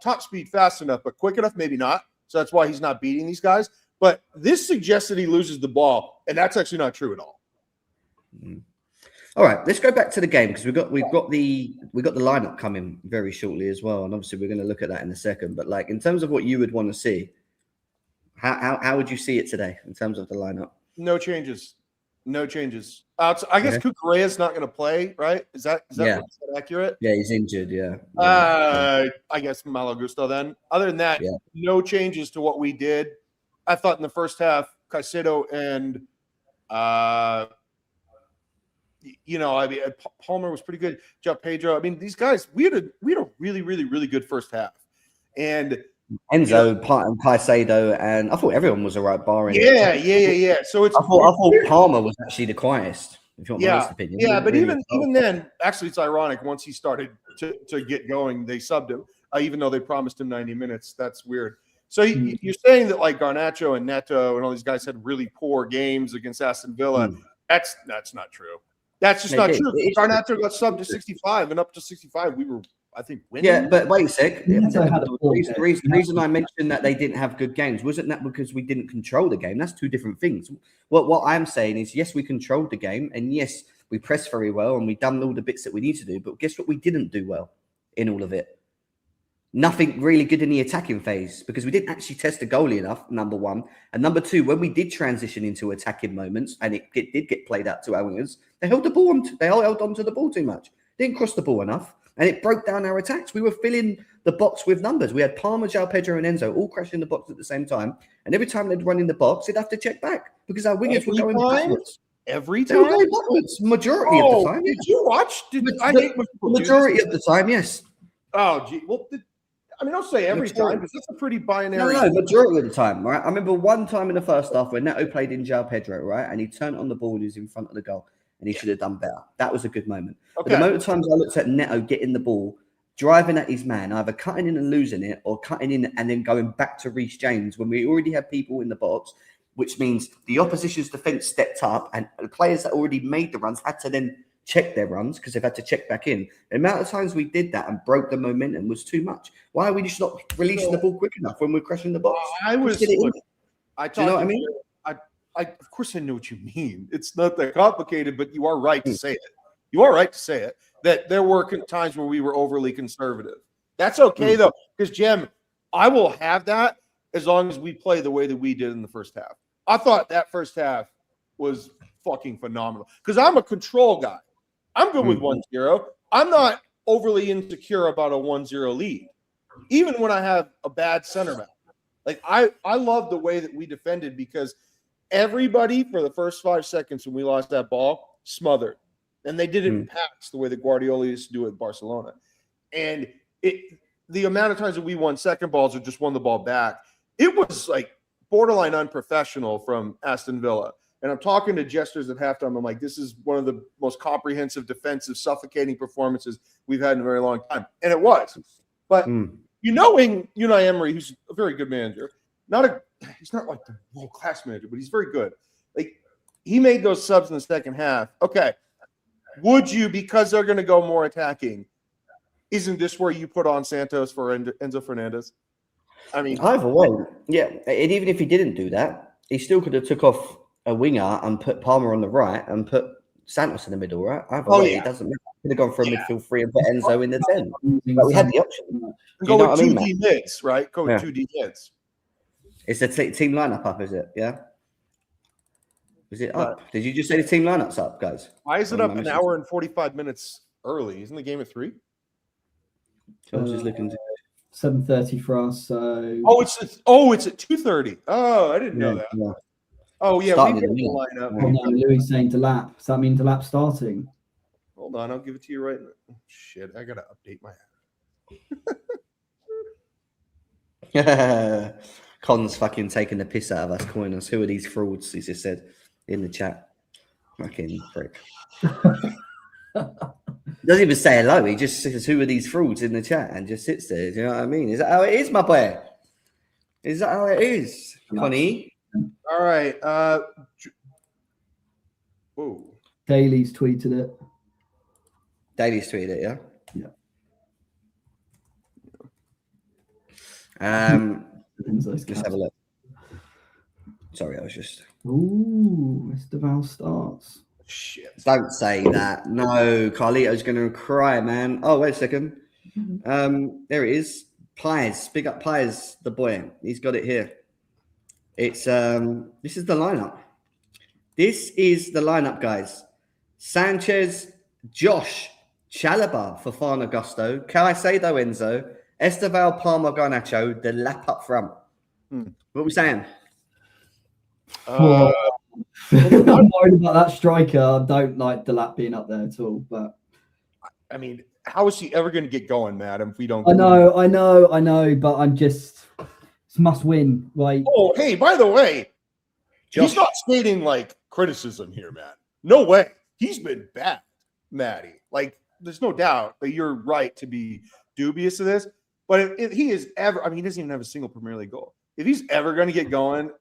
top speed fast enough, but quick enough, maybe not. So that's why he's not beating these guys. But this suggests that he loses the ball, and that's actually not true at all. All right, let's go back to the game because we've got the lineup coming very shortly as well, and obviously we're going to look at that in a second. But like in terms of what you would want to see, how would you see it today in terms of the lineup? No changes. I guess Cucurella's not going to play, right? Is that accurate? Yeah, he's injured. Yeah. I guess Malo Gusto then. Other than that, no changes to what we did. I thought in the first half, Caicedo and Palmer was pretty good. João Pedro. I mean, these guys, we had a really, really, really good first half. And Enzo, Caicedo, and I thought everyone was all right, barring. Yeah. So I thought Palmer was actually the quietest. If you want my honest opinion. Yeah, but even then, actually, it's ironic. Once he started to get going, they subbed him, even though they promised him 90 minutes. That's weird. So you're saying that like Garnacho and Neto and all these guys had really poor games against Aston Villa. That's not true. That's just not true. Garnacho got subbed to 65, and up to 65, we were, I think, winning. Yeah, but wait a sec. The reason I mentioned that they didn't have good games wasn't that because we didn't control the game. That's two different things. What I'm saying is, yes, we controlled the game, and yes, we pressed very well, and we done all the bits that we need to do. But guess what? We didn't do well in all of it. Nothing really good in the attacking phase because we didn't actually test the goalie enough, number one. And number two, when we did transition into attacking moments and it did get played out to our wingers, they held the ball. They held on to the ball too much. Didn't cross the ball enough. And it broke down our attacks. We were filling the box with numbers. We had Palmer, João Pedro, and Enzo all crashing the box at the same time. And every time they'd run in the box, they'd have to check back because our wingers were going backwards. Every time? They were going backwards. Majority of the time. Did you watch? Majority of the time, yes. Oh, gee. Well, don't say every time because that's a pretty binary. No, majority of the time, right? I remember one time in the first half when Neto played in João Pedro, right? And he turned on the ball and he was in front of the goal. and he should have done better. That was a good moment. But Okay. the moment of times I looked at Neto getting the ball, driving at his man, either cutting in and losing it or cutting in and then going back to Reece James when we already had people in the box, which means the opposition's defence stepped up and the players that already made the runs had to then check their runs because they've had to check back in. The amount of times we did that and broke the momentum was too much. Why are we just not releasing the ball quick enough when we're crashing the box? I was. Just get it in. I Do you know what I mean? Of course, I know what you mean. It's not that complicated, but you are right to say it. You are right to say it. That there were times where we were overly conservative. That's okay though, because Jem, I will have that as long as we play the way that we did in the first half. I thought that first half was fucking phenomenal because I'm a control guy. I'm good with 1-0. I'm not overly insecure about a 1-0 lead, even when I have a bad center back. Like I love the way that we defended because everybody for the first 5 seconds when we lost that ball smothered, and they didn't pass the way that Guardiola used to do it at Barcelona. And the amount of times that we won second balls or just won the ball back, it was like borderline unprofessional from Aston Villa. And I'm talking to jesters at halftime. I'm like, this is one of the most comprehensive defensive, suffocating performances we've had in a very long time. And it was. But knowing Unai Emery, who's a very good manager, he's not like the world-class manager, but he's very good. Like, he made those subs in the second half. Okay. Would you, because they're going to go more attacking, isn't this where you put on Santos for Enzo Fernandez? I mean, either way, yeah. And even if he didn't do that, he still could have took off a winger and put Palmer on the right and put Santos in the middle, right? Either way, it doesn't matter. Could have gone for a midfield three and put Enzo in the 10. But we had the option. Go with two D mids, right? Go with 2 D mids. It's the team lineup up, is it? Yeah. Is it up? Did you just say the team lineup's up, guys? Why is it up an hour and 45 minutes early? Isn't the game at 3? So I was just looking to 7:30 for us. So it's at 2:30. Oh, I didn't know that. Yeah. Oh yeah, Starting we get in the the lineup. Oh, no, Louis saying Delap. Does that mean Delap starting? Hold on, I'll give it to you right now. Oh, shit, I gotta update my app. Con's fucking taking the piss out of us, calling us, who are these frauds? He just said in the chat. Fucking prick. Doesn't even say hello. He just says, who are these frauds in the chat and just sits there. Do you know what I mean? Is that how it is, my boy? Is that how it is, Connie? All right. Whoa. Daly's tweeted it. Daly's tweeted it, yeah? Let's have a look. Sorry, I was just... Ooh, Mr. Val starts. Shit. Don't say that. No, Carlito's going to cry, man. Oh, wait a second. There it is. Pies. Big up Pies, the boy. He's got it here. It's this is the lineup. This is the lineup, guys. Sanchez, Josh, Chalobah, Fofana, Gusto, Caicedo, Enzo, Esteval, Palmer, Garnacho, the lap up front. What are we saying? I'm worried about that striker. I don't like Delap being up there at all. But I mean, how is he ever going to get going, Madam? If we don't, I know. But I'm just it's must win. Like, oh, hey, by the way, he's not stating like criticism here, man. No way. He's been bad, Maddie. Like, there's no doubt that you're right to be dubious of this. But if he is ever, I mean, he doesn't even have a single Premier League goal. If he's ever going to get going,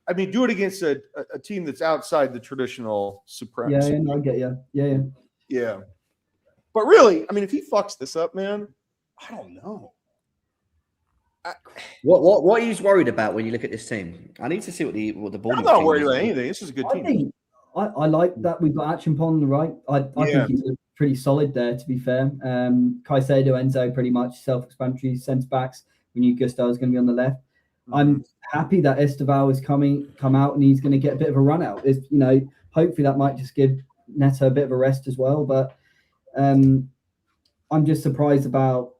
I mean, do it against a team that's outside the traditional supremacy. Yeah, no, I get you. Yeah. But really, I mean, if he fucks this up, man, I don't know. What are you worried about when you look at this team? I need to see what the Bournemouth. I'm not worried about anything. This is a good team. I like that we've got Achimpong on the right. I think he's pretty solid there, to be fair. Caicedo, Enzo, pretty much self-explanatory centre backs. We knew Gusto was going to be on the left. I'm happy that Esteval is come out and he's going to get a bit of a run out. Hopefully that might just give Neto a bit of a rest as well. But I'm just surprised about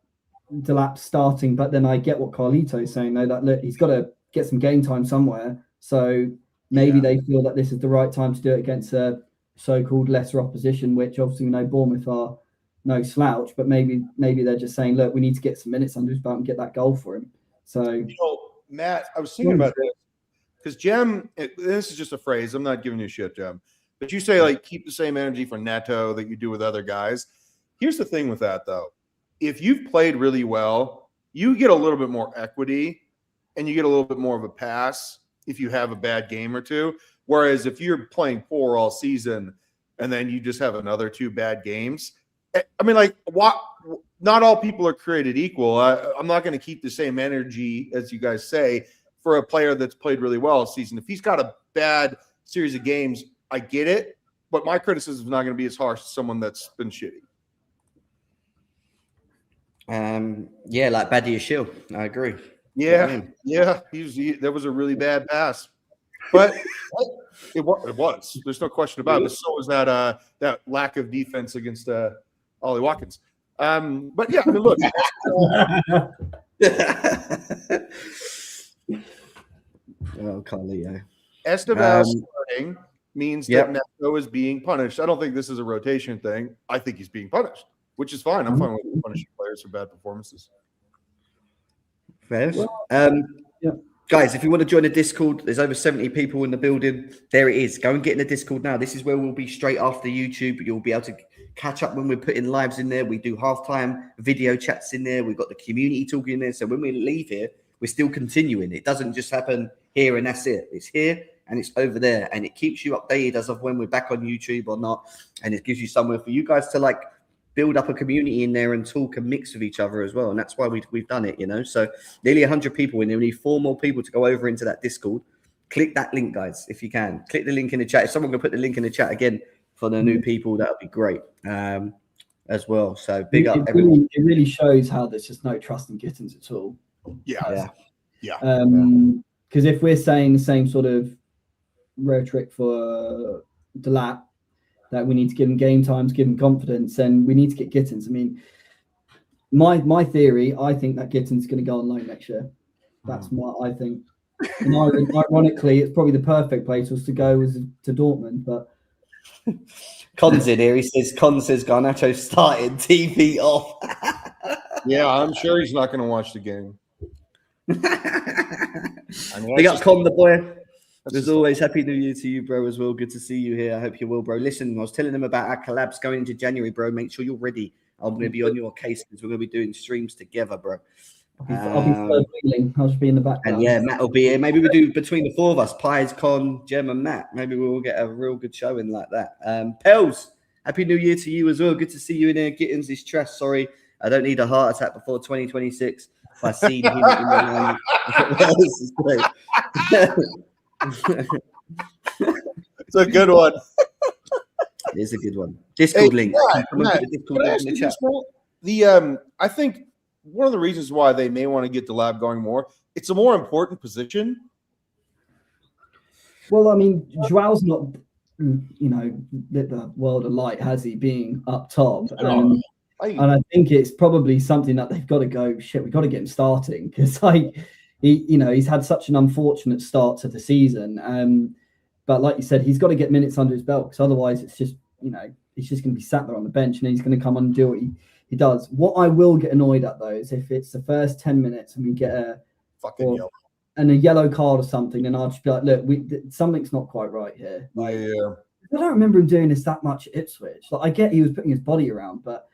Delap starting. But then I get what Carlito is saying, though, that look, he's got to get some game time somewhere. So maybe they feel that this is the right time to do it against a so-called lesser opposition, which obviously we know Bournemouth are no slouch. But maybe they're just saying, look, we need to get some minutes under his belt and get that goal for him. So. Matt, I was thinking about this because Jem, this is just a phrase. I'm not giving you shit, Jem. But you say like keep the same energy for Neto that you do with other guys. Here's the thing with that though. If you've played really well, you get a little bit more equity and you get a little bit more of a pass if you have a bad game or two. Whereas if you're playing poor all season and then you just have another 2 bad games, I mean, like, what? Not all people are created equal. I'm not going to keep the same energy, as you guys say, for a player that's played really well all season. If he's got a bad series of games, I get it, but my criticism is not going to be as harsh as someone that's been shitty. Yeah, like Badia Shill. I agree. Yeah, there was a really bad pass, but it was. There's no question about it. But so was that lack of defense against Ollie Watkins. But yeah, I mean, look. Oh, Carlito. Esteban starting means that Neto is being punished. I don't think this is a rotation thing. I think he's being punished, which is fine. I'm fine with punishing players for bad performances. Fair. Guys, if you want to join the Discord, there's over 70 people in the building. There it is. Go and get in the Discord now. This is where we'll be straight after YouTube. You'll be able to catch up when we're putting lives in there. We do halftime video chats in there. We've got the community talking in there. So when we leave here, we're still continuing. It doesn't just happen here and that's it. It's here and it's over there. And it keeps you updated as of when we're back on YouTube or not. And it gives you somewhere for you guys to like build up a community in there and talk and mix with each other as well. And that's why we've done it, you know. So nearly 100 people in there. We need 4 more people to go over into that Discord. Click that link, guys, if you can. Click the link in the chat. If someone can put the link in the chat again for the new people, that would be great as well. So big up everyone. It really shows how there's just no trust in Gittins at all. Yeah. Because if we're saying the same sort of rhetoric for Delap, that we need to give him game times, give him confidence, and we need to get Gittins. I mean, my theory, I think that Gittins is going to go on loan next year. That's what I think. And ironically, it's probably the perfect place was to go was to Dortmund, but Con's in here. Con says Garnacho started, TV off. Yeah, I'm sure he's not going to watch the game. Big up Con, the boy. As always, Happy New Year to you, bro, as well. Good to see you here. I hope you're well, bro. Listen, I was telling them about our collabs going into January, bro. Make sure you're ready. I'm going to be on your case because we're going to be doing streams together, bro. I'll be feeling. I'll just be in the background. And yeah, Matt will be here. Maybe we do between the 4 of us, Pies, Con, Jem, and Matt. Maybe we'll get a real good show in like that. Pels, Happy New Year to you as well. Good to see you in here. Gittins is trash. Sorry, I don't need a heart attack before 2026. If I see him in the this is great. It's a good one. It is a good one. Discord link. Matt, I think one of the reasons why they may want to get the lab going more, it's a more important position. Well, I mean, Joao's not, lit the world of light, has he, being up top? And I think it's probably something that they've got to go, shit, we've got to get him starting because, he's had such an unfortunate start to the season. But like you said, he's got to get minutes under his belt because otherwise it's just, he's just going to be sat there on the bench and he's going to come on and do what he does. What I will get annoyed at, though, is if it's the first 10 minutes and we get a yellow card or something, then I'll just be like, look, something's not quite right here. I don't remember him doing this that much at Ipswich. Like, I get he was putting his body around, but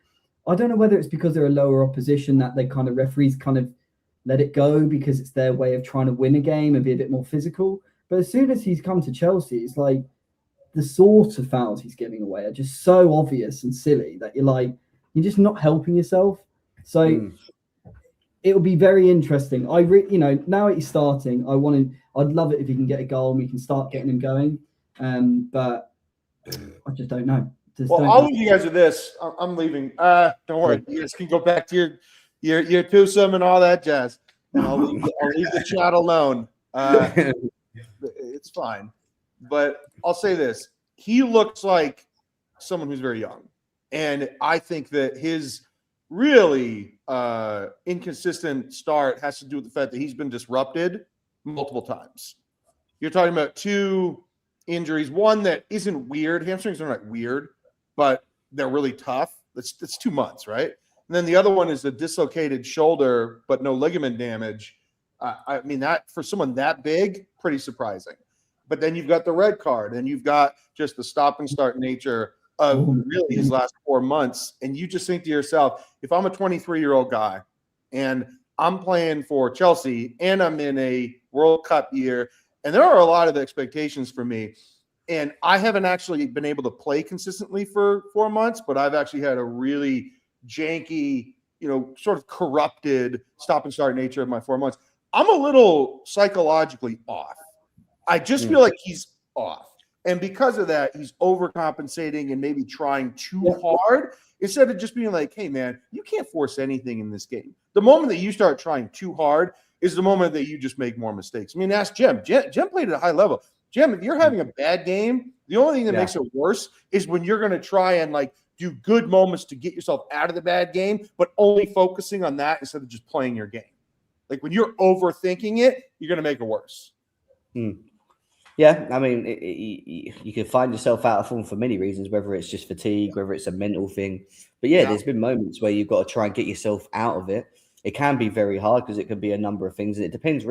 I don't know whether it's because they're a lower opposition that they kind of referees kind of let it go because it's their way of trying to win a game and be a bit more physical. But as soon as he's come to Chelsea, it's like the sort of fouls he's giving away are just so obvious and silly that you're just not helping yourself. So it'll be very interesting. Now he's starting, I'd love it if he can get a goal and we can start getting him going. But I just don't know. I'll leave you guys with this. I'm leaving. Don't worry. You guys can go back to your twosome and all that jazz. And I'll leave the chat alone. It's fine. But I'll say this. He looks like someone who's very young. And I think that his really inconsistent start has to do with the fact that he's been disrupted multiple times. You're talking about 2 injuries. One that isn't weird. Hamstrings are not weird, but they're really tough. That's 2 months, right? And then the other one is a dislocated shoulder, but no ligament damage. I mean, that for someone that big, pretty surprising. but then you've got the red card, and you've got just the stop and start nature of really his last 4 months. And you just think to yourself, if I'm a 23-year-old guy and I'm playing for Chelsea and I'm in a World Cup year, and there are a lot of expectations for me, and I haven't actually been able to play consistently for 4 months, but I've actually had a really janky, sort of corrupted stop and start nature of my 4 months. I'm a little psychologically off. I just feel like he's off. And because of that, he's overcompensating and maybe trying too hard instead of just being like, hey, man, you can't force anything in this game. The moment that you start trying too hard is the moment that you just make more mistakes. I mean, ask Jem. Jem played at a high level. Jem, if you're having a bad game, the only thing that makes it worse is when you're going to try and do good moments to get yourself out of the bad game, but only focusing on that instead of just playing your game. Like when you're overthinking it, you're going to make it worse. Yeah, I mean, you can find yourself out of form for many reasons, whether it's just fatigue, whether it's a mental thing. But there's been moments where you've got to try and get yourself out of it. It can be very hard because it could be a number of things. And it depends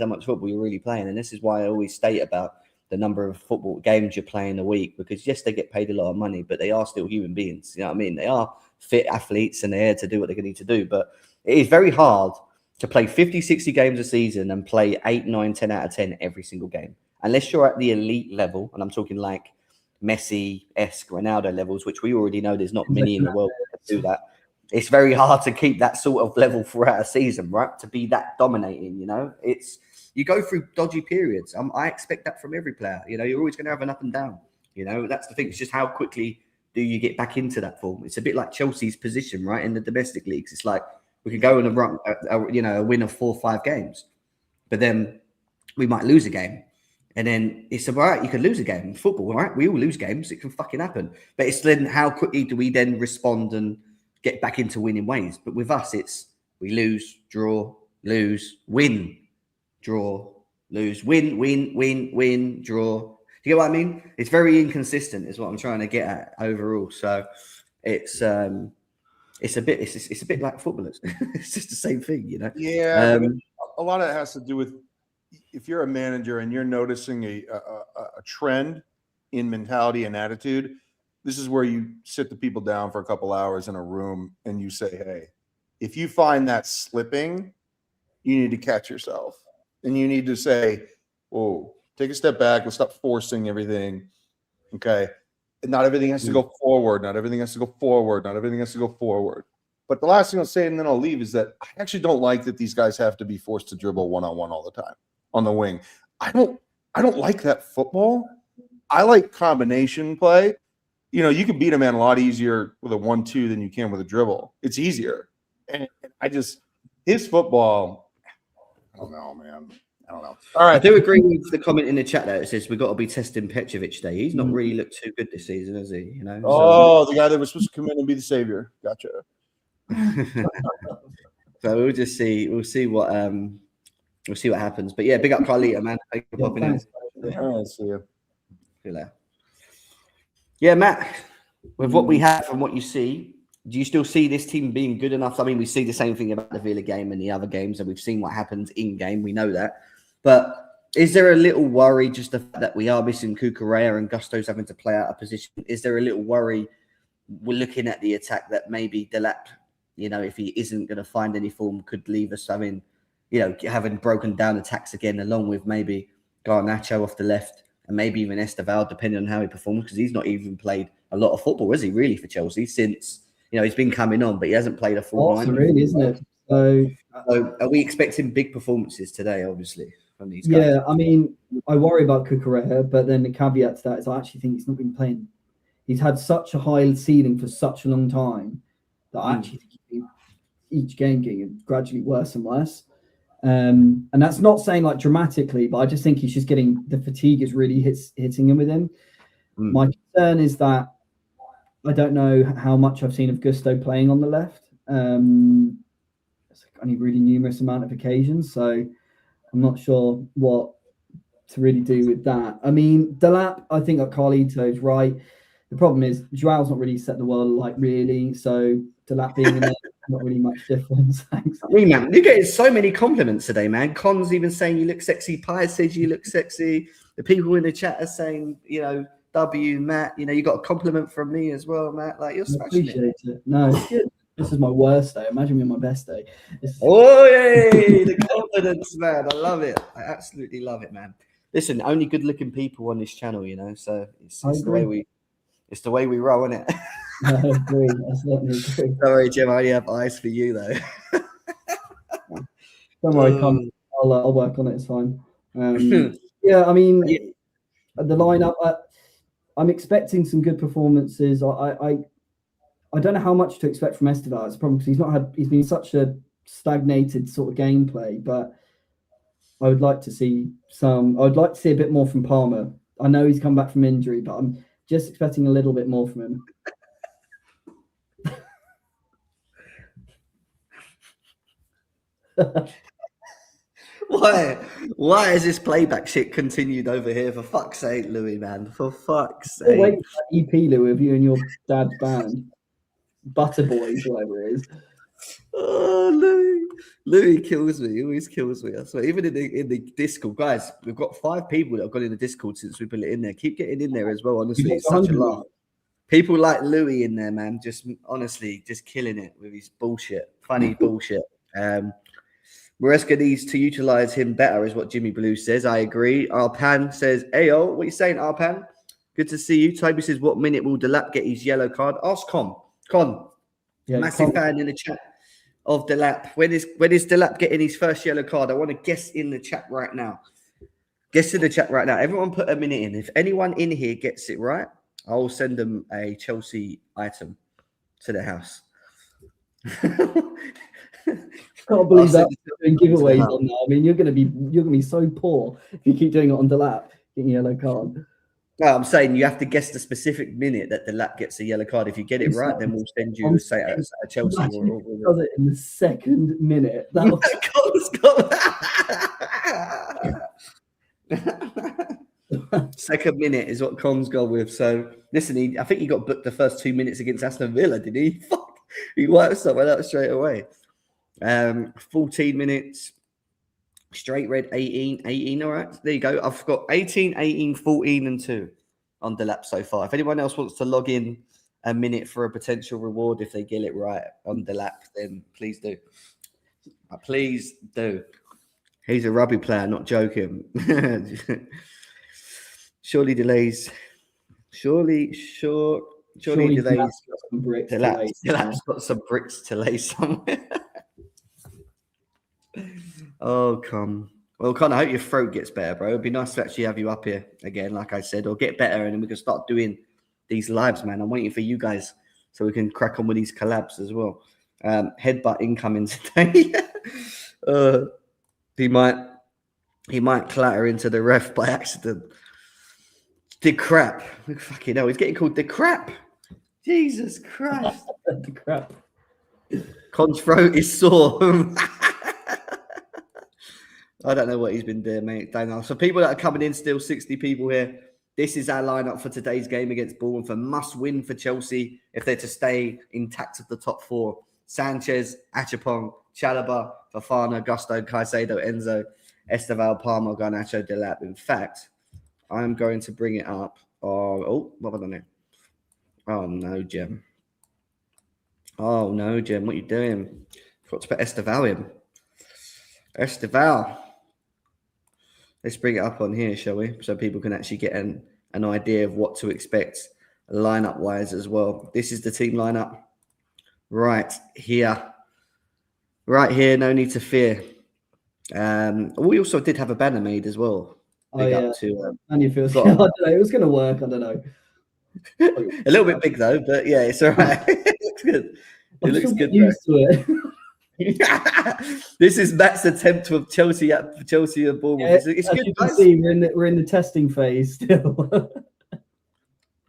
how much football you're really playing. And this is why I always state about the number of football games you're playing a week, because yes, they get paid a lot of money, but they are still human beings. You know what I mean? They are fit athletes and they're here to do what they need to do. But it is very hard to play 50, 60 games a season and play 8, 9, 10 out of 10 every single game. Unless you're at the elite level, and I'm talking like Messi-esque, Ronaldo levels, which we already know there's not many in the world that do that. It's very hard to keep that sort of level throughout a season, right? To be that dominating, you go through dodgy periods. I expect that from every player. You're always going to have an up and down. That's the thing. It's just how quickly do you get back into that form? It's a bit like Chelsea's position, right? In the domestic leagues, it's like we could go on a run, a win of 4 or 5 games, but then we might lose a game. And then it's all right, you can lose a game in football, right? We all lose games. It can fucking happen. But it's then how quickly do we then respond and get back into winning ways? But with us, it's we lose, draw, lose, win, draw, lose, win, draw. Do you get what I mean? It's very inconsistent is what I'm trying to get at overall. So it's a bit like footballers. It's just the same thing, Yeah. A lot of it has to do with if you're a manager and you're noticing a trend in mentality and attitude, this is where you sit the people down for a couple hours in a room and you say, hey, if you find that slipping, you need to catch yourself. And you need to say, whoa, take a step back. Let's stop forcing everything. Okay. And not everything has to go forward. Not everything has to go forward. Not everything has to go forward. But the last thing I'll say, and then I'll leave, is that I actually don't like that these guys have to be forced to dribble one-on-one all the time on the wing. I don't like that football. I like combination play. You can beat a man a lot easier with a 1-2 than you can with a dribble. It's easier. And his football, I don't know, man. I don't know. All right. I do agree with the comment in the chat there. It says we've got to be testing Petrovic today. He's not really looked too good this season, has he? The guy that was supposed to come in and be the savior. Gotcha. So we'll just see. We'll see what happens. But yeah, big up Carlito, man. Thank you for popping in. All right, see you. See you later. Yeah, Matt. With what we have and what you see, do you still see this team being good enough? I mean, we see the same thing about the Villa game and the other games, and we've seen what happens in game. We know that. But is there a little worry just the fact that we are missing Cucurella and Gusto's having to play out of position? Is there a little worry we're looking at the attack that maybe Delap, if he isn't going to find any form, could leave us? I mean, having broken down attacks again, along with maybe Garnacho off the left and maybe even Esteval, depending on how he performs, because he's not even played a lot of football, has he, really, for Chelsea since, he's been coming on, but he hasn't played a full 90. Really, isn't it? So are we expecting big performances today, obviously, from these guys? Yeah, I mean, I worry about Cucurella, but then the caveat to that is I actually think he's not been playing. He's had such a high ceiling for such a long time that I actually think each game getting gradually worse and worse. And that's not saying like dramatically, but I just think he's just getting the fatigue is really hitting him with him. My concern is that I don't know how much I've seen of Gusto playing on the left. It's only really numerous amount of occasions, so I'm not sure what to really do with that. I mean, Delap, I think that Carlito's right. The problem is Joao's not really set the world alight, really. So Delap being in there, Not really much difference. Thanks. Man, you're getting so many compliments today, man. Con's even saying you look sexy. Pie says you look sexy. The people in the chat are saying, W, Matt, you got a compliment from me as well, Matt. Like, you're I smashing appreciate it. No, it's good. This is my worst day. Imagine me on my best day. Oh, yay! The confidence, man. I love it. I absolutely love it, man. Listen, only good-looking people on this channel, so it's the way we roll, isn't it? I agree. I certainly agree. Sorry, Jim. I only have eyes for you, though. Don't worry, Con. I'll work on it. It's fine. Yeah, I mean, the lineup. I'm expecting some good performances. I don't know how much to expect from Esteval. It's a problem because he's been such a stagnated sort of gameplay, but I would like to see a bit more from Palmer. I know he's come back from injury, but I'm just expecting a little bit more from him. Why has this playback shit continued over here? For fuck's sake, Louis, man. For fuck's sake. Wait for that EP, Louis, of you and your dad's band. Butterboys, whatever it is. Oh, Louis kills me. He always kills me. I swear. Even in the Discord, guys, we've got 5 people that have gone in the Discord since we put it in there. Keep getting in there as well. Honestly, it's such a laugh. People like Louis in there, man. Just honestly, just killing it with his bullshit, funny bullshit. Maresca needs to utilize him better, is what Jimmy Blue says. I agree. Arpan says, "Ayo, what are you saying, Arpan? Good to see you." Toby says, "What minute will Delap get his yellow card?" Ask Con. Yeah, massive fan in the chat of Delap. When is Delap getting his first yellow card? I want to guess in the chat right now. Guess in the chat right now. Everyone put a minute in. If anyone in here gets it right, I'll send them a Chelsea item to their house. Can't believe that doing giveaways on that. I mean, you're gonna be so poor if you keep doing it on Delap, getting a yellow card. No, I'm saying you have to guess the specific minute that Delap gets a yellow card. If you get it right, then we'll send you a Chelsea. Does it in the second minute? Second minute is what Con's gone with. So listen, I think he got booked the first 2 minutes against Aston Villa, did he? Fuck, he wiped someone out straight away. 14 minutes. Straight red, 18. All right, there you go. I've got 18, 18, 14, and 2 on Delap so far. If anyone else wants to log in a minute for a potential reward if they get it right on Delap, then please do. Please do. He's a rugby player, not joking. Surely delays. Surely delays. Delap's got some bricks to lay somewhere. Oh, Con. Well, Con, I hope your throat gets better, bro. It'd be nice to actually have you up here again, like I said, or get better, and then we can start doing these lives, man. I'm waiting for you guys so we can crack on with these collabs as well. Headbutt incoming today. He might clatter into the ref by accident. The crap. Fucking hell, he's getting called the crap. Jesus Christ. The crap. Con's throat is sore. I don't know what he's been doing, mate. So people that are coming in, still 60 people here. This is our lineup for today's game against Bournemouth. A must win for Chelsea if they're to stay intact at the top 4. Sanchez, Achapong, Chalobah, Fofana, Gusto, Caicedo, Enzo, Esteval, Palmer, Garnacho, Delap. In fact, I'm going to bring it up. What have I done here? Oh, no, Jem. What are you doing? Forgot to put Esteval in. Esteval. Let's bring it up on here, shall we? So people can actually get an idea of what to expect lineup-wise as well. This is the team lineup right here. Right here, no need to fear. We also did have a banner made as well. Big up to and you feel I don't know, it was gonna work, I don't know. A little bit big though, but yeah, it's all right. It looks good. It looks good. Used to it. This is Matt's attempt with Chelsea and Bournemouth. Yeah, it's good, you guys. can see, we're in the testing phase still.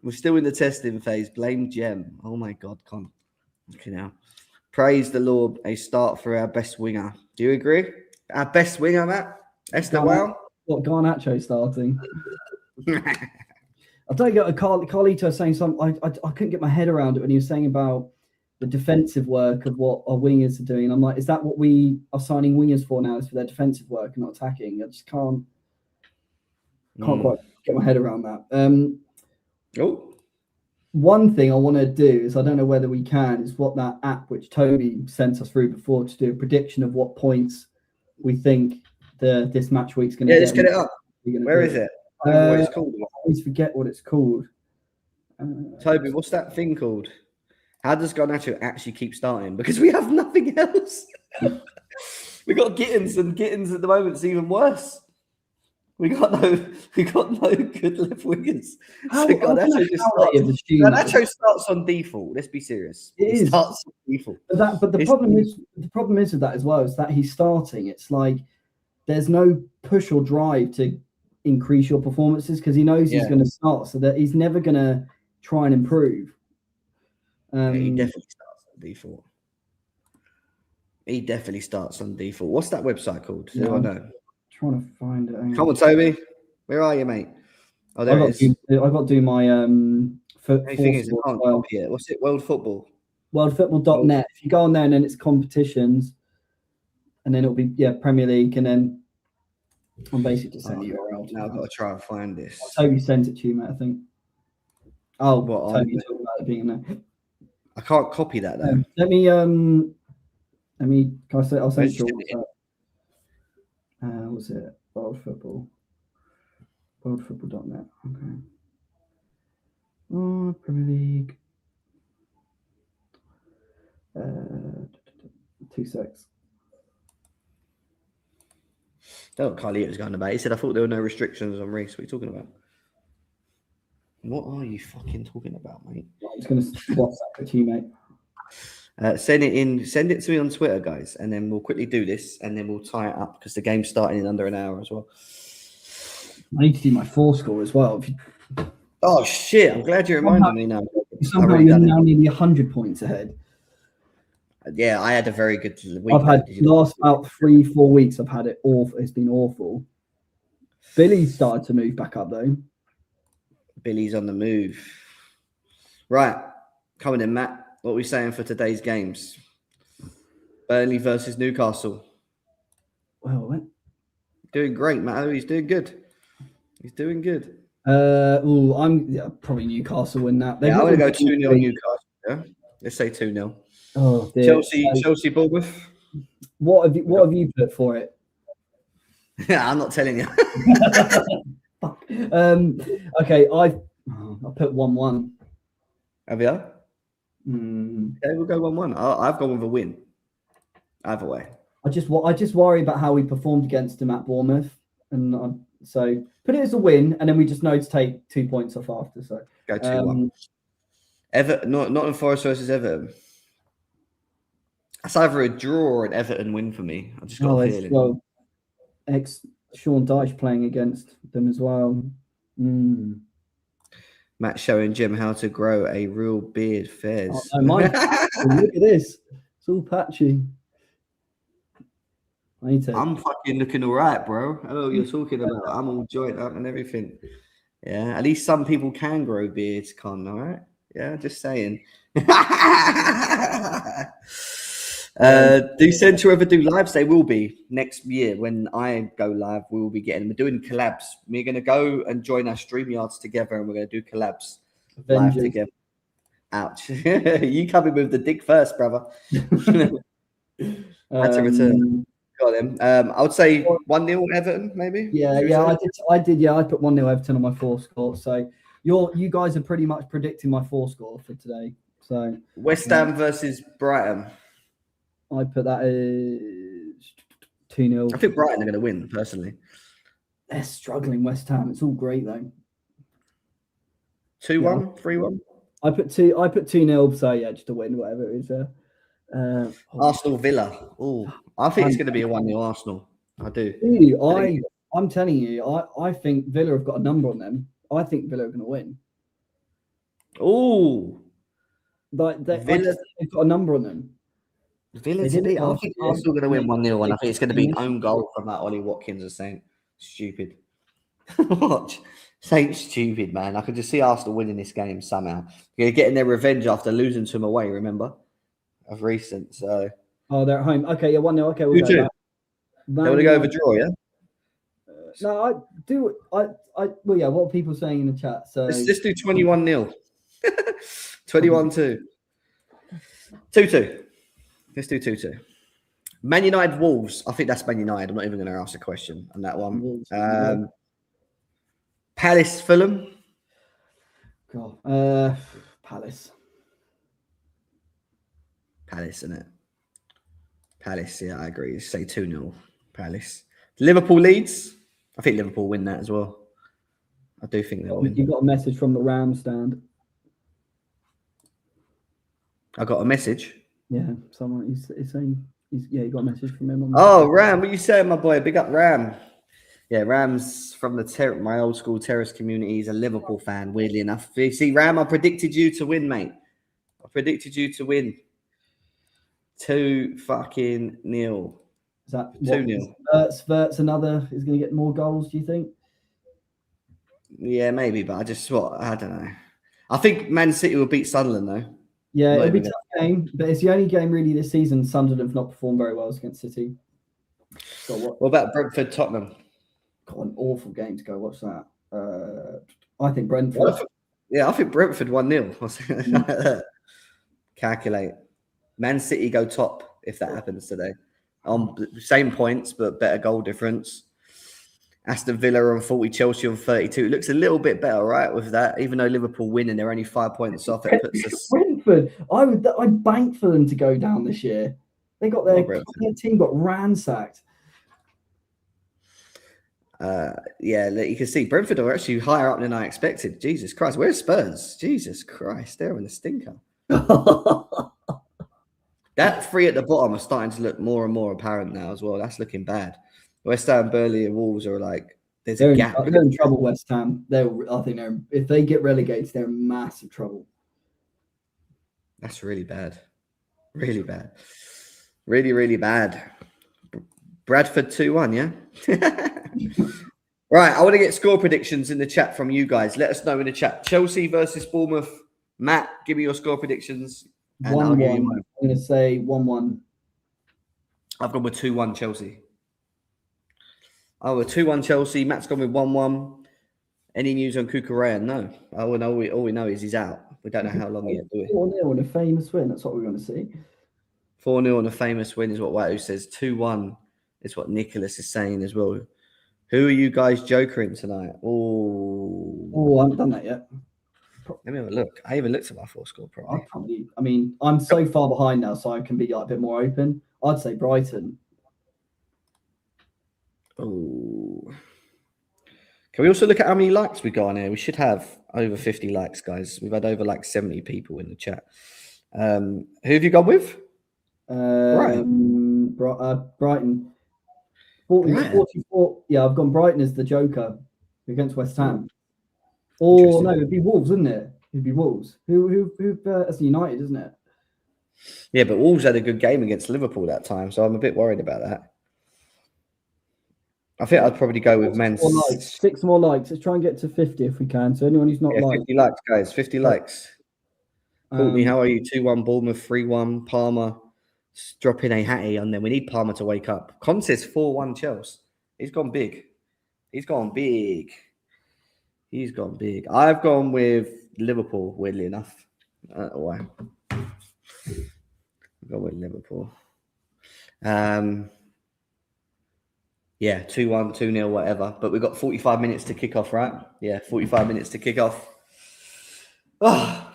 We're still in the testing phase. Blame Jem. Oh my God, Con. Okay, now. Praise the Lord. A start for our best winger. Do you agree? Our best winger, Matt? Esteval? What, Garnacho starting? I don't get Carlito saying something. I couldn't get my head around it when he was saying about the defensive work of what our wingers are doing. I'm like, is that what we are signing wingers for now? Is for their defensive work and not attacking? I just can't quite get my head around that. One thing I want to do is, I don't know whether we can, is what that app which Toby sent us through before, to do a prediction of what points we think this match week's going to get. Yeah, let's get it up. Where is it? I don't know what it's called. I always forget what it's called. Toby, what's that thing called? How does Garnacho actually keep starting? Because we have nothing else. We got Gittins, and Gittins at the moment is even worse. We got no good left wingers. So Garnacho starts on default. Let's be serious. He starts on default. But the problem is with that as well, is that he's starting. It's like there's no push or drive to increase your performances, because he knows he's going to start, so that he's never going to try and improve. He definitely starts on default. He definitely starts on default. What's that website called? Do I know? Trying to find it. Come on, Toby. Where are you, mate? Oh, there it is. I've got to do my What's it? World Football. Worldfootball.net. If you go on there, and then it's competitions, and then it'll be Premier League, and then I'm basically just sending the URL. Now I've got to try and find this. Toby sent it to you, mate, I think. Oh, what? Toby talking about it being in there. I can't copy that though. Let me. Can I say? I'll send it to you. Was it World Football? Worldfootball.net. Okay. Oh, Premier League. 2 secs. That's what Carly was going about. He said, I thought there were no restrictions on Reece. What are you talking about? What are you fucking talking about, mate? I'm just going to WhatsApp it to you, mate. Send it to me on Twitter, guys, and then we'll quickly do this, and then we'll tie it up, because the game's starting in under an hour as well. I need to do my 4 score as well. Oh shit! I'm glad you reminded me now. Somehow you're now nearly 100 points ahead. Yeah, I had a very good week. I've had last about 3-4 weeks. I've had it awful. It's been awful. Billy's started to move back up though. Billy's on the move. Right, coming in, Matt. What are we saying for today's games? Burnley versus Newcastle. Well, doing great, Matt. He's doing good. He's doing good. I'm probably Newcastle win that. I'm going to go 2-0 Newcastle. Yeah, let's say 2-0. Oh, dear. Chelsea, Bournemouth. What have you put for it? Yeah, I'm not telling you. Okay, I put 1-1. Have you? Okay, we'll go 1-1. I've gone with a win. Either way. I just worry about how we performed against them at Bournemouth, and so put it as a win, and then we just know to take 2 points off after. So go 2-1. Everton, Nottingham Forest versus Everton. That's either a draw or an Everton win for me. I just got a feeling. Well, Sean Dyche playing against them as well. Matt showing Jim how to grow a real beard. Fairs. Oh, look at this. It's all patchy. I'm fucking looking all right, bro. I know what you're talking about. I'm all joined up and everything. Yeah, at least some people can grow beards, all right? Yeah, just saying. Do Central ever do lives? They will be next year when I go live. We will be we're doing collabs. We're going to go and join our StreamYards together, and we're going to do collabs live together. Ouch! You come in with the dick first, brother. Had to return. Got him. I would say 1-0 Everton, maybe. Yeah, I did. Yeah, I put 1-0 Everton on my 4 score. So you guys are pretty much predicting my 4 score for today. So West Ham versus Brighton. I put that as 2-0. I think Brighton are going to win, personally. They're struggling, West Ham. It's all great, though. 2-1, 3-1? I put 2-0, so yeah, just a win, whatever it is. Arsenal Villa. Oh, I think it's going to be a 1-0 Arsenal. I do. I'm telling you, I think Villa have got a number on them. I think Villa are going to win. Oh. They've got a number on them. Villa to beat. I think Arsenal going to win 1-0, and I think it's going to be an own goal from that Ollie Watkins or Saint. Stupid. Watch. Saint stupid, man. I can just see Arsenal winning this game somehow. They're getting their revenge after losing to them away, remember? of recent. So they're at home. Okay, yeah, 1-0. Okay, we'll go 2-2. that. They want to go over draw, yeah? No, I do. Well, yeah. What are people saying in the chat? So Let's do 21-0. 21-2. 2-2. Let's do 2-2. Man United Wolves. I think that's Man United. I'm not even going to ask a question on that one. Wolves, Palace Fulham. God, Palace. Palace, isn't it? Palace, yeah, I agree. Say 2-0. Palace. Liverpool Leeds. I think Liverpool win that as well. I do think they'll win. You got a message from the Ram stand. I got a message. Yeah, someone is saying you got a message from him. Ram, what you saying, my boy? Big up Ram. Yeah, Ram's from my old school terrace community. He's a Liverpool fan, weirdly enough. You see, Ram, I predicted you to win, mate. I predicted you to win. 2-0. Is that 2-0. Verts another is going to get more goals, do you think? Yeah, maybe, but I don't know. I think Man City will beat Sunderland, though. Yeah, it'll be a tough game, but it's the only game really this season Sunderland have not performed very well against City. What about Brentford Tottenham? Got an awful game to go. What's that? I think Brentford. I think Brentford 1-0. Calculate. Man City go top if that happens today. Same points, but better goal difference. Aston Villa on 40, Chelsea on 32. It looks a little bit better, right, with that. Even though Liverpool win and they're only 5 points off, it puts us. Brentford. I'd bank for them to go down this year. They got their team got ransacked. Yeah, you can see Brentford are actually higher up than I expected. Jesus Christ, where's Spurs? Jesus Christ, they're in the stinker. That three at the bottom are starting to look more and more apparent now as well. That's looking bad. West Ham, Burnley, and Wolves are like they're a gap. They're in trouble. West Ham. I think if they get relegated, they're in massive trouble. That's really bad. Really bad. Really, really bad. Bradford 2-1, yeah? Right, I want to get score predictions in the chat from you guys. Let us know in the chat. Chelsea versus Bournemouth. Matt, give me your score predictions. 1-1. I'm going to say 1-1. I've gone with 2-1 Chelsea. Oh, 2-1 Chelsea. Matt's gone with 1-1. Any news on Cucurella? No. All we know is he's out. We don't know how long he'll do it. 4-0 and a famous win. That's what we're going to see. 4-0 and a famous win is what Watu says. 2-1 is what Nicholas is saying as well. Who are you guys jokering tonight? Oh, I haven't done that yet. Let me have a look. I even looked at my full score probably. I'm so far behind now, so I can be like a bit more open. I'd say Brighton. Oh. Can we also look at how many likes we got on here? We should have over 50 likes, guys. We've had over like 70 people in the chat. Who have you gone with? Brighton. Brighton. 44. Yeah, I've gone Brighton as the joker against West Ham. Or no, it'd be Wolves, wouldn't it? It'd be Wolves. Who that's United, isn't it? Yeah, but Wolves had a good game against Liverpool that time, so I'm a bit worried about that. I think I'd probably go with Man City. 6 more likes. Let's try and get to 50 if we can. So anyone who's not 50 likes, guys. 50 likes. Courtney, how are you? 2-1 Bournemouth, 3-1 Palmer. Dropping a hattie on there. We need Palmer to wake up. Con says 4-1 Chelsea. He's gone big. I've gone with Liverpool, weirdly enough. I don't know why. I've gone with Liverpool. Yeah, 2-1, 2-0, whatever. But we've got 45 minutes to kick off, right? Yeah, 45 minutes to kick off.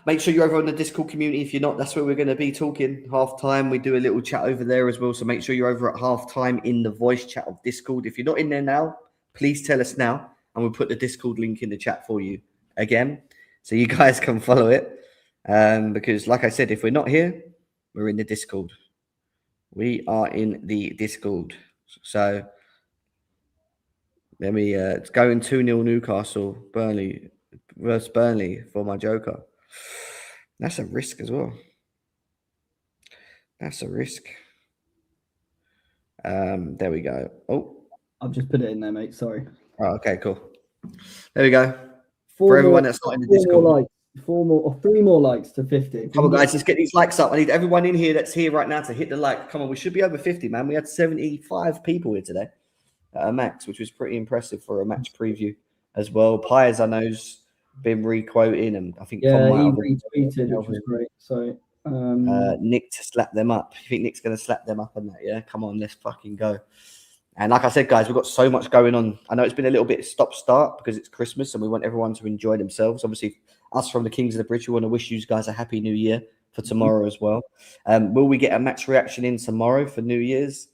Make sure you're over on the Discord community. If you're not, that's where we're going to be talking. Half-time, we do a little chat over there as well. So make sure you're over at half-time in the voice chat of Discord. If you're not in there now, please tell us now. And we'll put the Discord link in the chat for you again. So you guys can follow it. Because like I said, if we're not here, we're in the Discord. We are in the Discord. So let me it's going 2-0 Newcastle, Burnley versus Burnley for my joker. That's a risk as well. That's a risk. There we go. Oh, I've just put it in there, mate. Sorry. Oh, okay, cool. There we go. For everyone that's not in the Discord. Three more likes to 50. Come on, guys, let's get these likes up. I need everyone in here that's here right now to hit the like. Come on, we should be over 50, man. We had 75 people here today at a max, which was pretty impressive for a match preview as well. Pies, I know's been re-quoting, and I think Yeah, Tom he might have retweeted, which was great. So, Nick to slap them up. You think Nick's going to slap them up on that? Yeah, come on, let's fucking go. And like I said, guys, we've got so much going on. I know it's been a little bit stop-start because it's Christmas and we want everyone to enjoy themselves. Obviously, us from the Kings of the Bridge, we want to wish you guys a happy new year for tomorrow as well. Will we get a match reaction in tomorrow for New Year's?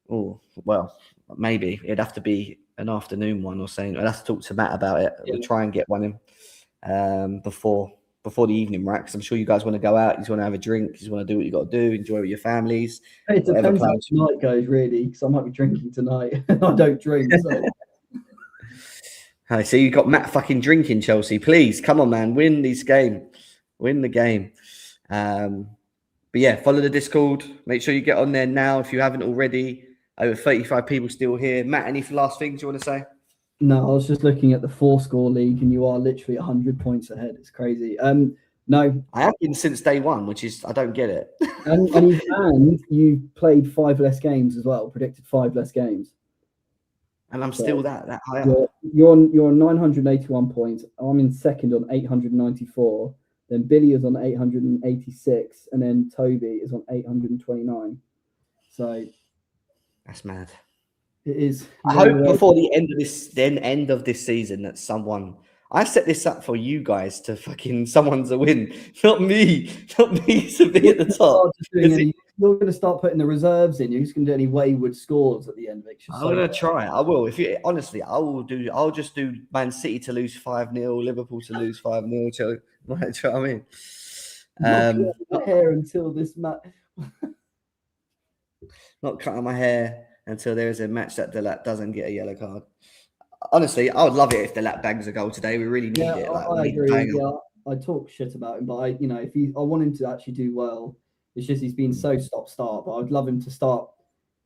Oh, well, maybe. It'd have to be an afternoon one or something. I'd have to talk to Matt about it. Yeah. We'll try and get one in before the evening, right? Because I'm sure you guys want to go out. You just want to have a drink. You just want to do what you got to do. Enjoy with your families. It depends how tonight goes, really, because I might be drinking tonight. I don't drink. So. I see you got Matt fucking drinking, Chelsea. Please, come on, man. Win this game. Win the game. But yeah, follow the Discord. Make sure you get on there now if you haven't already. Over 35 people still here. Matt, any last things you want to say? No, I was just looking at the 4-score league, and you are literally 100 points ahead. It's crazy. No, I have been since day one, which is I don't get it. and you played 5 less games as well. Predicted 5 less games, and I'm still that high up. You're on 981 points. I'm in second on 894. Then Billy is on 886, and then Toby is on 829. So that's mad. It is. I hope before the end of this season that someone. I set this up for you guys to someone to win, not me to be at the top. You're going to start putting the reserves in. You're just going to do any wayward scores at the end of it. I'm going to try. I will. If you honestly, I'll just do Man City to lose 5-0, Liverpool to lose 5-0. Do you know what I mean? My hair until this match. Not cutting my hair until there is a match that Delap doesn't get a yellow card. Honestly, I would love it if Delap bangs a goal today. We really need it. I agree. Yeah, I talk shit about him, but I want him to actually do well. It's just he's been so stop-start, but I'd love him to start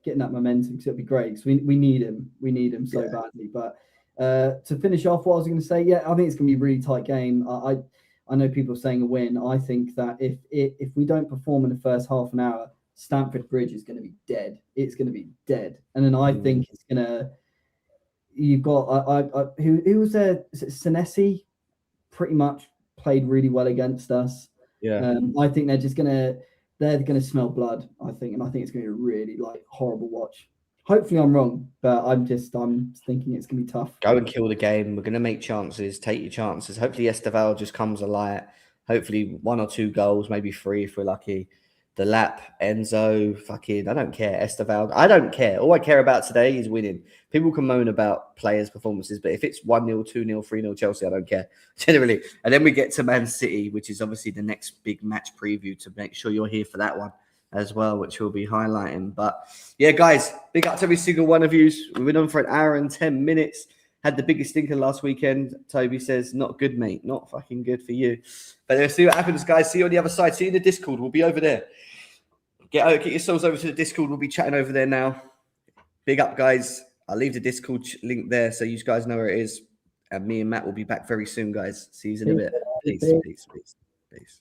getting that momentum because it'd be great. Because we need him. We need him so badly. But to finish off, what I was going to say, I think it's going to be a really tight game. I know people are saying a win. I think that if we don't perform in the first half an hour, Stamford Bridge is going to be dead. It's going to be dead. And then I think it's going to. You've got who was there? Senesi pretty much played really well against us. Yeah. I think they're gonna smell blood. I think it's gonna be a really horrible watch. Hopefully I'm wrong, but I'm thinking it's gonna be tough. Go and kill the game. We're gonna make chances. Take your chances. Hopefully Esteval just comes alight. Hopefully 1 or 2 goals, maybe 3 if we're lucky. The lap, Enzo, I don't care. Esteval, I don't care. All I care about today is winning. People can moan about players' performances, but if it's 1-0, 2-0, 3-0 Chelsea, I don't care, generally. And then we get to Man City, which is obviously the next big match preview to make sure you're here for that one as well, which we'll be highlighting. But yeah, guys, big up to every single one of you. We've been on for 1 hour and 10 minutes. Had the biggest stinker last weekend. Toby says, not good, mate. Not fucking good for you. But let's see what happens, guys. See you on the other side. See you in the Discord. We'll be over there. Get yourselves over to the Discord. We'll be chatting over there now. Big up, guys. I'll leave the Discord link there so you guys know where it is. And me and Matt will be back very soon, guys. See you in a bit. Peace.